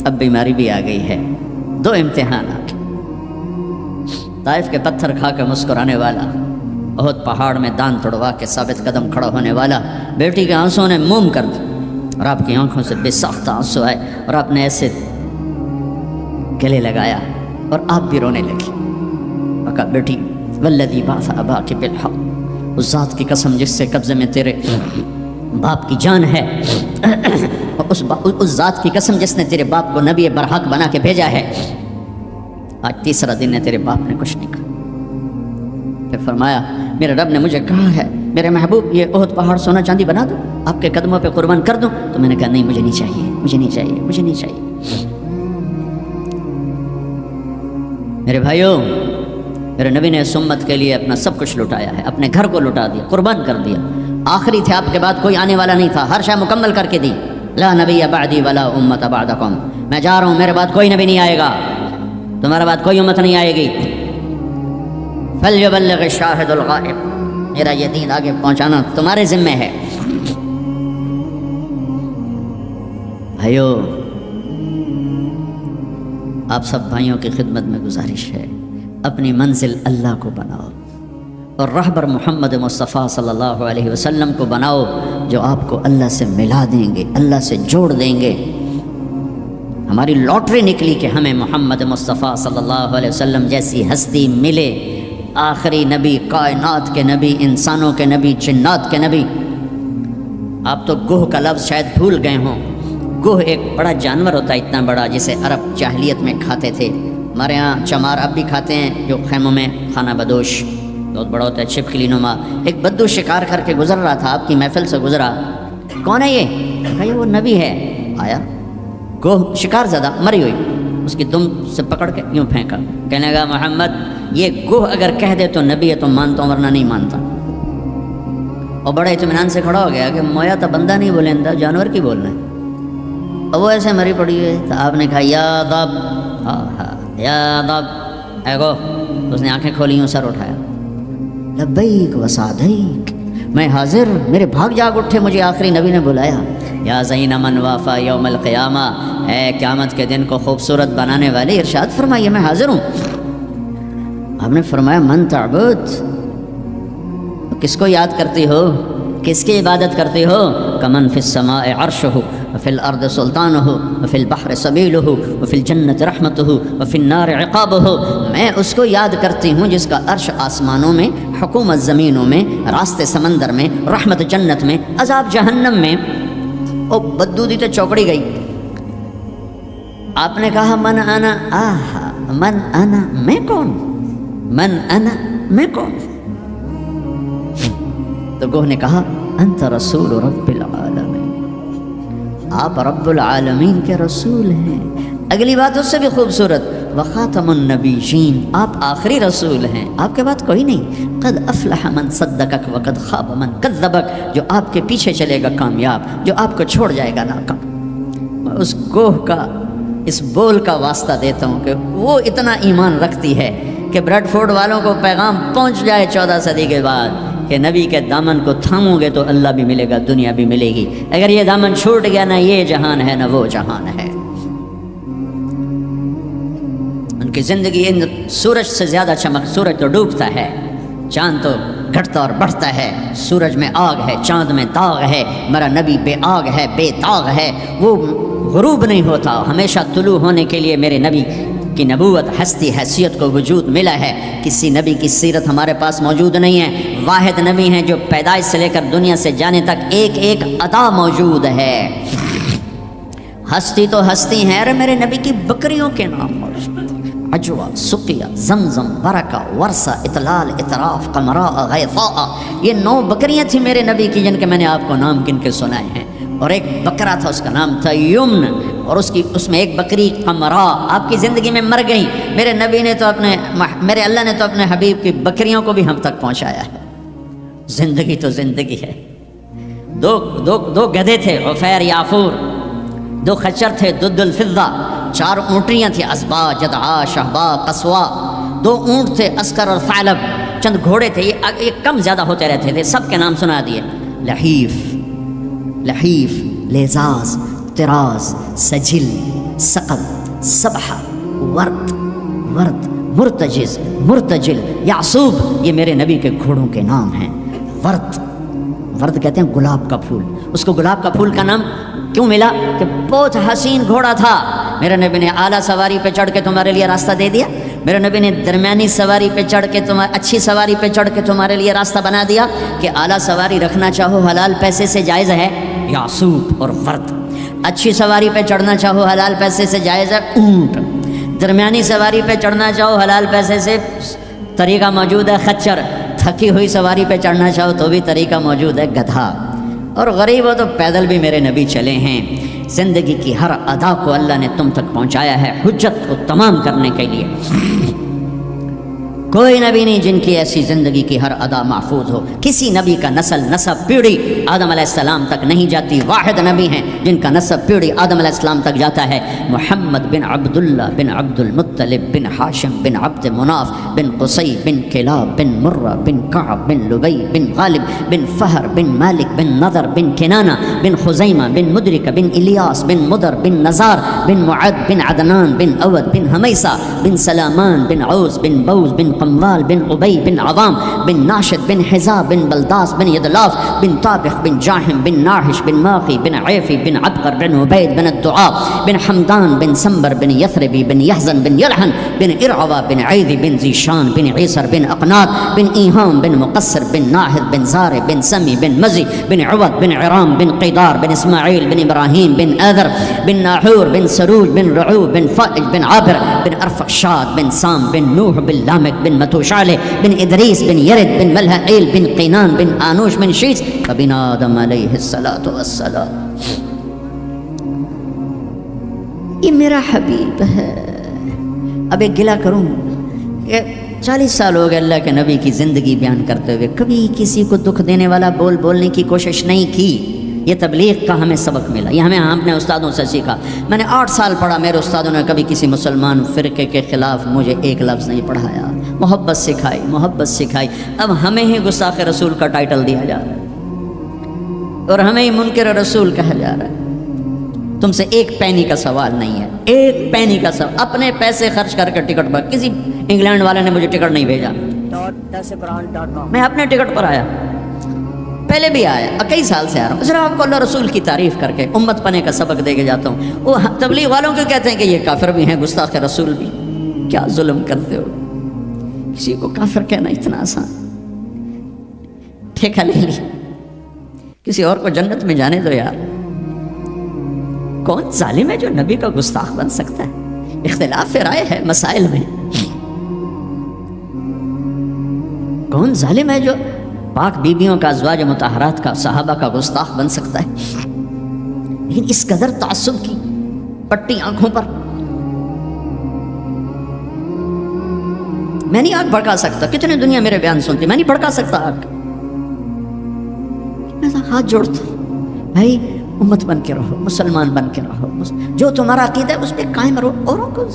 اب بیماری بھی آ گئی ہے، دو امتحانات۔ طائف کے پتھر کھا کے مسکرانے والا، احد پہاڑ میں دان توڑوا کے ثابت قدم کھڑا ہونے والا، بیٹی کے آنسوں نے موم کر دی اور آپ کی آنکھوں سے بے ساختہ آنسو آئے اور آپ نے ایسے گلے لگایا اور آپ بھی رونے لگی۔ کہا بیٹی والذی بعث اباک بالحق، اس ذات کی قسم جس سے قبضے میں تیرے باپ کی جان ہے، اس ذات کی قسم جس نے تیرے باپ کو نبی برحق بنا کے بھیجا ہے، آج تیسرا دن ہے تیرے باپ نے کچھ نہیں کہا۔ پھر فرمایا میرے رب نے مجھے کہا ہے میرے محبوب یہ احد پہاڑ سونا چاندی بنا دوں، آپ کے قدموں پہ قربان کر دوں؟ تو میں نے کہا نہیں مجھے نہیں چاہیے، مجھے نہیں چاہیے، مجھے نہیں چاہیے۔ میرے بھائیوں، میرے نبی نے اس امت کے لیے اپنا سب کچھ لٹایا ہے، اپنے گھر کو لٹا دیا، قربان کر دیا۔ آخری تھے، آپ کے بعد کوئی آنے والا نہیں تھا، ہر شے مکمل کر کے دی۔ لا نبی بعدی ولا امت بعدکم، میں جا رہا ہوں، میرے بعد کوئی نبی نہیں آئے گا، تمہارے بعد کوئی امت نہیں آئے گی۔ فلیبلغ الشاہد الغائب، میرا یہ دین آگے پہنچانا تمہارے ذمہ ہے۔ بھائیو، آپ سب بھائیوں کی خدمت میں گزارش ہے، اپنی منزل اللہ کو بناؤ اور رہبر محمد مصطفیٰ صلی اللہ علیہ وسلم کو بناؤ، جو آپ کو اللہ سے ملا دیں گے، اللہ سے جوڑ دیں گے۔ ہماری لاٹری نکلی کہ ہمیں محمد مصطفیٰ صلی اللہ علیہ وسلم جیسی ہستی ملے، آخری نبی، کائنات کے نبی، انسانوں کے نبی، جنات کے نبی۔ آپ تو گوہ کا لفظ شاید بھول گئے ہوں۔ گوہ ایک بڑا جانور ہوتا ہے، اتنا بڑا، جسے عرب جاہلیت میں کھاتے تھے۔ ہمارے یہاں چمار اب بھی کھاتے ہیں، جو خیموں میں خانہ بدوش بہت بڑا ہوتا ہے، چھپکلی نما۔ ایک بدو شکار کر کے گزر رہا تھا، آپ کی محفل سے گزرا، کون ہے یہ؟ کہا یہ وہ نبی ہے۔ آیا گوہ شکار زدہ مری ہوئی، اس کی دم سے پکڑ کے یوں پھینکا، کہنے لگا محمد یہ گوہ اگر کہہ دے تو نبی ہے تو مانتا ہوں ورنہ نہیں مانتا۔ اور بڑے اطمینان سے کھڑا ہو گیا کہ مویا تو بندہ نہیں بولے، جانور کی بولنا ہے۔ اور وہ ایسے مری پڑی ہے، تو آپ نے کہا یا ضب، یا ضب اے گو۔ اس نے آنکھیں کھولی، سر اٹھایا، لبیک و سعدیک، میں حاضر، میرے بھاگ جاگ اٹھے، مجھے آخری نبی نے بلایا۔ یا زین من وافا یوم القیامہ، اے قیامت کے دن کو خوبصورت بنانے والے، ارشاد فرمائیے میں حاضر ہوں۔ آپ نے فرمایا من تعبد، کس کو یاد کرتی ہو، کس کی عبادت کرتی ہو؟ کمن فی السماء عرشہ وفی الارض سلطانہ وفی البحر سبیلہ وفی الجنت رحمتہ وفی النار عقابہ، میں اس کو یاد کرتی ہوں جس کا عرش آسمانوں میں، حکومت زمینوں میں، راستے سمندر میں، رحمت جنت میں، عذاب جہنم میں۔ او بدو دی تو چوکڑی گئی۔ آپ نے کہا من انا، آہا من انا، میں کون؟ من انا، میں کون؟ تو گوہ نے کہا انت رسول رب العالمین، آپ رب العالمین کے رسول ہیں۔ اگلی بات اس سے بھی خوبصورت، وخاتم النبیین، آپ آخری رسول ہیں، آپ کے بعد کوئی نہیں۔ قد افلح من صدقک وقد خاب من کذبک، جو آپ کے پیچھے چلے گا کامیاب، جو آپ کو چھوڑ جائے گا ناکام۔ میں اس گوہ کا، اس بول کا واسطہ دیتا ہوں کہ وہ اتنا ایمان رکھتی ہے کہ بریڈ فورڈ والوں کو پیغام پہنچ جائے 14 صدی کے بعد کہ نبی کے دامن کو تھامو گے تو اللہ بھی ملے گا، دنیا بھی ملے گی۔ اگر یہ دامن چھوٹ گیا، نہ یہ جہان ہے نہ وہ جہان ہے۔ کہ زندگی سورج سے زیادہ چمک، سورج تو ڈوبتا ہے، چاند تو گھٹتا اور بڑھتا ہے، سورج میں آگ ہے، چاند میں داغ ہے، میرا نبی بے آگ ہے، بے داغ ہے، وہ غروب نہیں ہوتا، ہمیشہ طلوع ہونے کے لیے میرے نبی کی نبوت، ہستی، حیثیت کو وجود ملا ہے۔ کسی نبی کی سیرت ہمارے پاس موجود نہیں ہے، واحد نبی ہیں جو پیدائش سے لے کر دنیا سے جانے تک ایک ایک ادا موجود ہے۔ ہستی تو ہستی ہیں، ارے میرے نبی کی بکریوں کے نام موجود، عجوہ، سقیہ، زمزم، برکہ، ورثہ، اطلال، اطراف، قمراء، غیثاء، یہ 9 بکریاں تھیں میرے نبی کی جن کے میں نے آپ کو نام گن کے سنائے ہیں، اور ایک بکرا تھا اس کا نام تھا یمن، اور اس میں ایک بکری قمراء آپ کی زندگی میں مر گئی، میرے نبی نے تو میرے اللہ نے تو اپنے حبیب کی بکریوں کو بھی ہم تک پہنچایا ہے۔ زندگی تو زندگی ہے۔ دو گدھے تھے، عفیر، یافور، 2 خچر تھے، دد الفضہ، 4 اونٹریاں تھیں، اسبا، جدعا، شہبا، قصوا، 2 اونٹ تھے، اسکر اور ثعلب، چند گھوڑے تھے، یہ کم زیادہ ہوتے رہتے تھے، سب کے نام سنا دیے، لحیف، لیزاز، طراز، سجل، سقب، سبحہ، ورد، مرتجل، یعصوب، یہ میرے نبی کے گھوڑوں کے نام ہیں۔ ورد کہتے ہیں گلاب کا پھول، اس کو گلاب کا پھول کا نام کیوں ملا؟ کہ بہت حسین گھوڑا تھا، میرے نبی نے اعلیٰ سواری پہ چڑھ کے تمہارے لیے راستہ دے دیا، میرے نبی نے درمیانی سواری پہ چڑھ کے اچھی سواری پہ چڑھ کے تمہارے لیے راستہ بنا دیا کہ اعلیٰ سواری رکھنا چاہو حلال پیسے سے جائز ہے، یعصوب اور ورد، اچھی سواری پہ چڑھنا چاہو حلال پیسے سے جائز ہے، اونٹ، درمیانی سواری پہ چڑھنا چاہو حلال پیسے سے طریقہ موجود ہے، خچر، تھکی ہوئی سواری پہ چڑھنا چاہو تو بھی طریقہ موجود ہے، گدھا، اور غریب ہو تو پیدل بھی میرے نبی چلے ہیں۔ زندگی کی ہر ادا کو اللہ نے تم تک پہنچایا ہے حجت کو تمام کرنے کے لیے۔ کوئی نبی نہیں جن کی ایسی زندگی کی ہر ادا محفوظ ہو، کسی نبی کا نسب پیڑھی آدم علیہ السلام تک نہیں جاتی، واحد نبی ہیں جن کا نسب پیڑھی آدم علیہ السلام تک جاتا ہے، محمد بن عبداللہ بن عبد المطلب بن ہاشم بن عبد مناف بن قصی بن کلاب بن مرہ بن کعب بن لبی بن غالب بن فہر بن مالک بن نضر بن کنانہ بن خزیمہ بن مدرکہ بن الیاس بن مدر بن نزار بن معد بن عدنان بن اود بن ہمیسہ بن سلامان بن عوز بن بوز بن قموال بن عبی بن عوام بن ناشد بن حزاب بن بلداس بن یدلاف بن طابخ بن جاہم بن ناحش بن ماقی بن عیفی بن عبقر بن عبید بن الدعاء بن حمدان بن سنبر بن یثربی بن یحزن بن یلحن بن ارعوہ بن عیدی بن ذیشان بن عیسر بن اقنات بن ایہام بن مقصر بن ناہد بن زار بن سمی بن مزی بن عوض بن عرام بن قیدار بن اسماعیل بن ابراہیم بن آذر بن ناحور بن سروج بن رعوب بن فائج بن عابر بن ارفقشاد بن سام بن نوح بن لامک بن متوشالح بن ادریس بن یرد بن ملحائیل بن قینان بن آنوش بن شیس بن آدم علیہ السلام۔ یہ میرا حبیب ہے۔ اب ایک گلہ کروں، 40 سال ہو گئے اللہ کے نبی کی زندگی بیان کرتے ہوئے، کبھی کسی کو دکھ دینے والا بولنے کی کوشش نہیں کی۔ یہ تبلیغ کا ہمیں سبق ملا، یہ ہم اپنے استادوں سے سیکھا۔ میں نے 8 سال پڑھا، میرے استادوں نے کبھی کسی مسلمان فرقے کے خلاف مجھے ایک لفظ نہیں پڑھایا، محبت سکھائی۔ اب ہمیں ہی گستاخ رسول کا ٹائٹل دیا جا رہا ہے اور ہمیں ہی منکر رسول کہا جا رہا ہے۔ تم سے 1 پینی کا سوال نہیں ہے، 1 پینی کا سوال، اپنے پیسے خرچ کر کے ٹکٹ پر، کسی انگلینڈ والے نے مجھے ٹکٹ نہیں بھیجا، میں اپنے ٹکٹ پر آیا، پہلے بھی آیا، کئی سال سے آ رہا ہوں، صرف آپ کو اللہ رسول کی تعریف کر کے امت پنے کا سبق دے کے جاتا ہوں۔ وہ تبلیغ والوں کو کہتے ہیں کہ یہ کافر بھی ہیں، گستاخ رسول بھی، کیا ظلم کرتے ہو، کسی کو کافر کہنا اتنا آسان، ٹھیکہ لے لی، کسی اور کو جنت میں جانے دو یار۔ کون ظالم ہے جو نبی کا گستاخ بن سکتا ہے؟ اختلاف رائے ہے مسائل میں، کون ظالم ہے جو پاک بیویوں کا، ازواج مطہرات کا، صحابہ کا گستاخ بن سکتا ہے؟ لیکن اس قدر تعصب کی پٹی آنکھوں پر، میں نہیں آگ بھڑکا سکتا، کتنے دنیا میرے بیان سنتی، میں نہیں بھڑکا سکتا آگ، میں ہاتھ جوڑتا بھائی امت بن کے رہو، مسلمان بن کے رہو، جو تمہارا عقیدہ ہے اس پہ قائم رہو، اوروں کو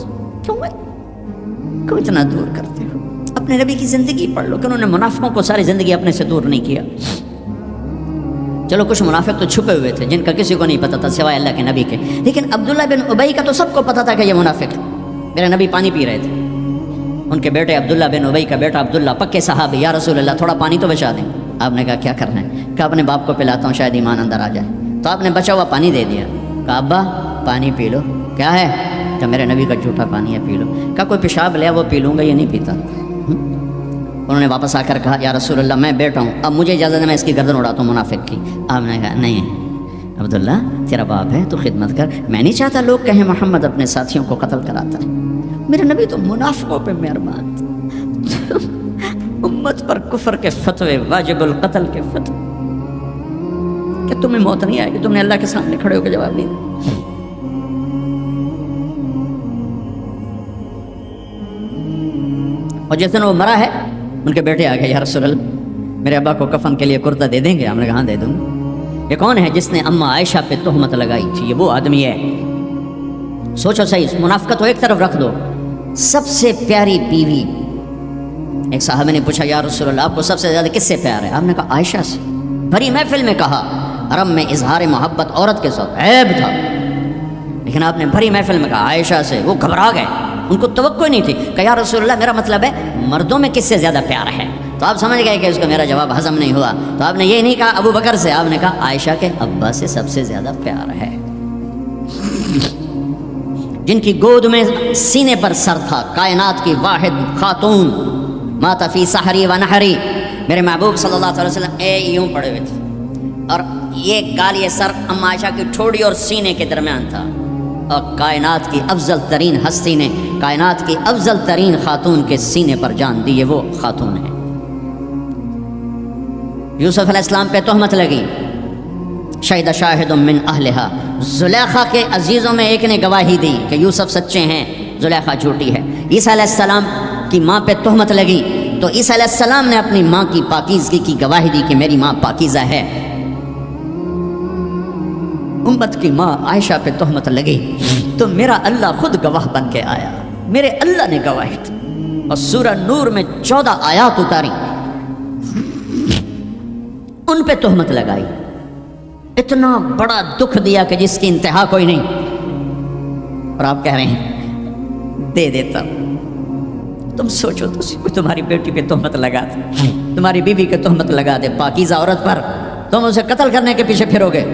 کیوں اتنا دور کرتے ہو؟ اپنے نبی کی زندگی پڑھ لو کہ انہوں نے منافقوں کو ساری زندگی اپنے سے دور نہیں کیا۔ چلو کچھ منافق تو چھپے ہوئے تھے جن کا کسی کو نہیں پتا تھا سوائے اللہ کے نبی کے، لیکن عبداللہ بن ابی کا تو سب کو پتا تھا کہ یہ منافق، میرے نبی پانی پی رہے تھے، ان کے بیٹے عبداللہ بن ابی کا بیٹا عبداللہ پکے صحابی، یا رسول اللہ تھوڑا پانی تو بچا دیں۔ آپ نے کہا کیا کرنا ہے؟ کہا اپنے باپ کو پلاتا ہوں شاید ایمان اندر آ جائے۔ تو آپ نے بچا ہوا پانی دے دیا۔ کہا ابا پانی پی لو۔ کیا ہے؟ کہ میرے نبی کا جھوٹا پانی ہے، پی لو۔ کہا کوئی پیشاب لیا وہ پی لوں گا، یہ نہیں پیتا۔ انہوں نے واپس آ کر کہا یا رسول اللہ میں بیٹا ہوں، اب مجھے اجازت ہے میں اس کی گردن اڑاتا ہوں منافق کی۔ آپ نے کہا نہیں عبداللہ تیرا باپ ہے تو خدمت کر، میں نہیں چاہتا لوگ کہیں محمد اپنے ساتھیوں کو قتل کراتا ہے، میرے نبی تو منافقوں پہ مہربان، امت پر کفر کے فتوے، واجب القتل کے فتوے، کہ تمہیں موت نہیں آئے گی، تم نے اللہ کے سامنے کھڑے ہو کے جواب نہیں دیا۔ اور جس دن وہ مرا ہے ان کے بیٹے آ گئے، یا رسول اللہ میرے ابا کو کفن کے لیے کرتا دے دیں گے؟ ہم نے کہا دے دوں گا۔ یہ کون ہے جس نے اماں عائشہ پہ تہمت لگائی تھی؟ یہ وہ آدمی ہے۔ سوچو صحیح، منافقت تو ایک طرف رکھ دو، سب سے پیاری بیوی، ایک صحابہ نے پوچھا یا رسول اللہ آپ کو سب سے زیادہ کس سے پیار ہے؟ آپ نے کہا عائشہ سے۔ بھری محفل میں کہا، عرب میں اظہار محبت عورت کے ساتھ عیب تھا، لیکن آپ نے بھری محفل میں کہا عائشہ سے۔ وہ گھبرا گئے، ان کو توقع نہیں تھی کہ یا رسول اللہ میرا مطلب ہے مردوں میں کس سے زیادہ پیار ہے؟ تو آپ سمجھ گئے کہ اس کو میرا جواب ہضم نہیں ہوا، تو آپ نے یہ نہیں کہا ابو بکر سے، آپ نے کہا عائشہ کے ابا سے سب سے زیادہ پیار ہے، جن کی گود میں سینے پر سر تھا، کائنات کی واحد خاتون، مات فی سحری و نحری، میرے محبوب صلی اللہ علیہ وسلم یوں پڑے ہوئے تھے، اور یہ گال، یہ سر اما عائشہ کی ٹھوڑی اور سینے کے درمیان تھا، اور کائنات کی افضل ترین ہستی نے، کائنات کی افضل ترین خاتون کے سینے پر جان دی، یہ وہ خاتون ہے۔ یوسف علیہ السلام پہ تہمت لگی، شہد شاہد من اہلہا، زلیخا کے عزیزوں میں ایک نے گواہی دی کہ یوسف سچے ہیں، زلیخا جھوٹی ہے۔ عیسیٰ علیہ السلام کی ماں پہ تہمت لگی تو عیسیٰ علیہ السلام نے اپنی ماں کی پاکیزگی کی گواہی دی کہ میری ماں پاکیزہ ہے۔ امت کی ماں عائشہ پہ تہمت لگی تو میرا اللہ خود گواہ بن کے آیا، میرے اللہ نے گواہی دی، اور سورہ نور میں 14 آیات اتاری، ان پہ تہمت لگائی، اتنا بڑا دکھ دیا کہ جس کی انتہا کوئی نہیں، اور آپ کہہ رہے ہیں دے دیتا۔ تم سوچو تو تمہاری بیٹی پہ تہمت لگا دے، تمہاری بیوی کے تہمت لگا دے پاکیزہ عورت پر، تم اسے قتل کرنے کے پیچھے پھرو گے،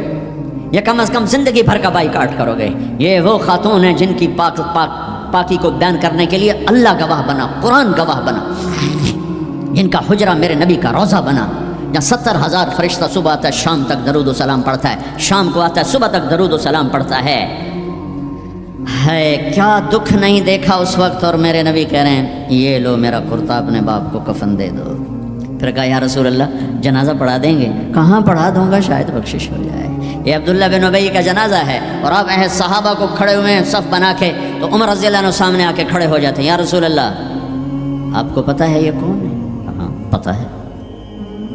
یا کم از کم زندگی بھر کا بائیکاٹ کرو گے۔ یہ وہ خاتون ہیں جن کی پاکی کو بیان کرنے کے لیے اللہ گواہ بنا، قرآن گواہ بنا، جن کا حجرہ میرے نبی کا روضہ بنا، جہاں 70,000 فرشتہ صبح آتا ہے شام تک درود و سلام پڑھتا ہے، شام کو آتا ہے صبح تک درود و سلام پڑھتا ہے۔ کیا دکھ نہیں دیکھا اس وقت، اور میرے نبی کہہ رہے ہیں یہ لو میرا کرتا اپنے باپ کو کفن دے دو۔ پھر کہا یا رسول اللہ جنازہ پڑھا دیں گے؟ کہاں پڑھا دوں گا، شاید بخشش ہو جائے۔ یہ عبداللہ بن ابی کا جنازہ ہے، اور آپ صحابہ کو کھڑے ہوئے ہیں صف بنا کے، تو عمر رضی اللہ عنہ سامنے آ کے کھڑے ہو جاتے ہیں، یا رسول اللہ آپ کو پتہ ہے یہ کون ہے؟ ہاں پتہ ہے،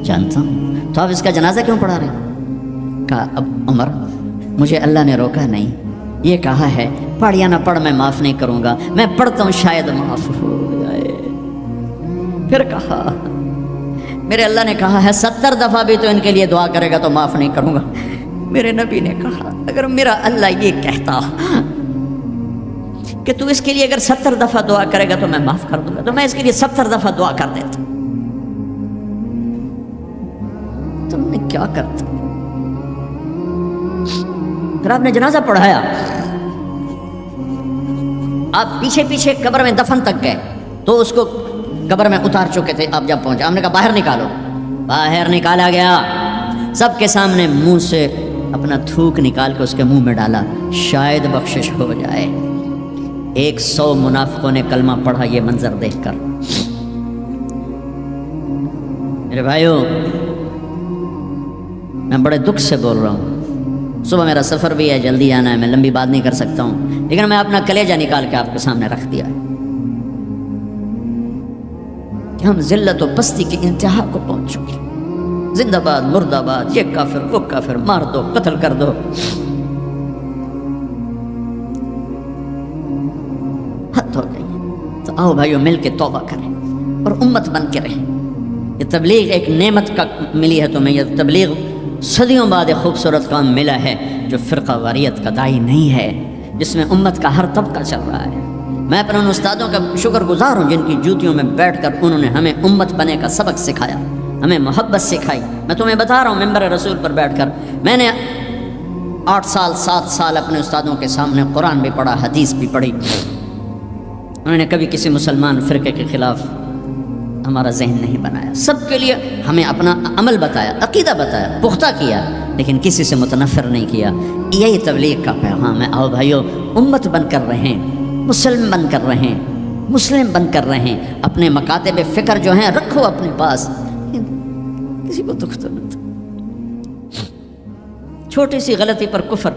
جانتا ہوں، تو آپ اس کا جنازہ کیوں پڑھا رہے ہیں؟ کہا اب عمر مجھے اللہ نے روکا نہیں، یہ کہا ہے پڑھ یا نہ پڑھ میں معاف نہیں کروں گا، میں پڑھتا ہوں شاید معاف ہو جائے۔ پھر کہا میرے اللہ نے کہا ہے 70 دفعہ بھی تو ان کے لیے دعا کرے گا تو معاف نہیں کروں گا۔ میرے نبی نے کہا اگر میرا اللہ یہ کہتا کہ تو اس کے لیے اگر 70 دفعہ دعا کرے گا تو میں معاف کر دوں گا، تو میں اس کے لیے 70 دفعہ دعا کر دیتا۔ تم نے کیا کرتا؟ پھر آپ نے جنازہ پڑھایا، آپ پیچھے پیچھے قبر میں دفن تک گئے، تو اس کو قبر میں اتار چکے تھے، آپ جب پہنچے آپ نے کہا باہر نکالو، باہر نکالا گیا، سب کے سامنے منہ سے اپنا تھوک نکال کے اس کے منہ میں ڈالا، شاید بخشش ہو جائے۔ 100 منافقوں نے کلمہ پڑھا یہ منظر دیکھ کر۔ میرے بھائیوں میں بڑے دکھ سے بول رہا ہوں، صبح میرا سفر بھی ہے، جلدی آنا ہے، میں لمبی بات نہیں کر سکتا ہوں، لیکن میں اپنا کلیجہ نکال کے آپ کے سامنے رکھ دیا ہے کہ ہم ذلت و پستی کی انتہا کو پہنچ چکے، زندہ باد مردہ باد، یہ کافر وہ کافر، مار دو قتل کر دو۔ حد ہو گئی، تو آؤ بھائیو مل کے توبہ کریں اور امت بن کے رہیں۔ یہ تبلیغ ایک نعمت کا ملی ہے تمہیں، یہ تبلیغ صدیوں بعد ایک خوبصورت کام ملا ہے جو فرقہ واریت کا داعی نہیں ہے، جس میں امت کا ہر طبقہ چل رہا ہے، میں اپنے ان استادوں کا شکر گزار ہوں جن کی جوتیوں میں بیٹھ کر انہوں نے ہمیں امت بنے کا سبق سکھایا، ہمیں محبت سکھائی۔ میں تمہیں بتا رہا ہوں ممبر رسول پر بیٹھ کر میں نے 8 سال 7 سال اپنے استادوں کے سامنے قرآن بھی پڑھا، حدیث بھی پڑھی۔ انہوں نے کبھی کسی مسلمان فرقے کے خلاف ہمارا ذہن نہیں بنایا، سب کے لیے ہمیں اپنا عمل بتایا، عقیدہ بتایا، پختہ کیا، لیکن کسی سے متنفر نہیں کیا۔ یہی تبلیغ کا پیغام ہے۔ آؤ بھائیو، امت بن کر رہیں، مسلم بن کر رہیں، مسلم بن کر رہیں، اپنے مکاتب فکر جو ہیں رکھو اپنے پاس، کسی کو دکھ تو نہ دو۔ چھوٹی سی غلطی پر کفر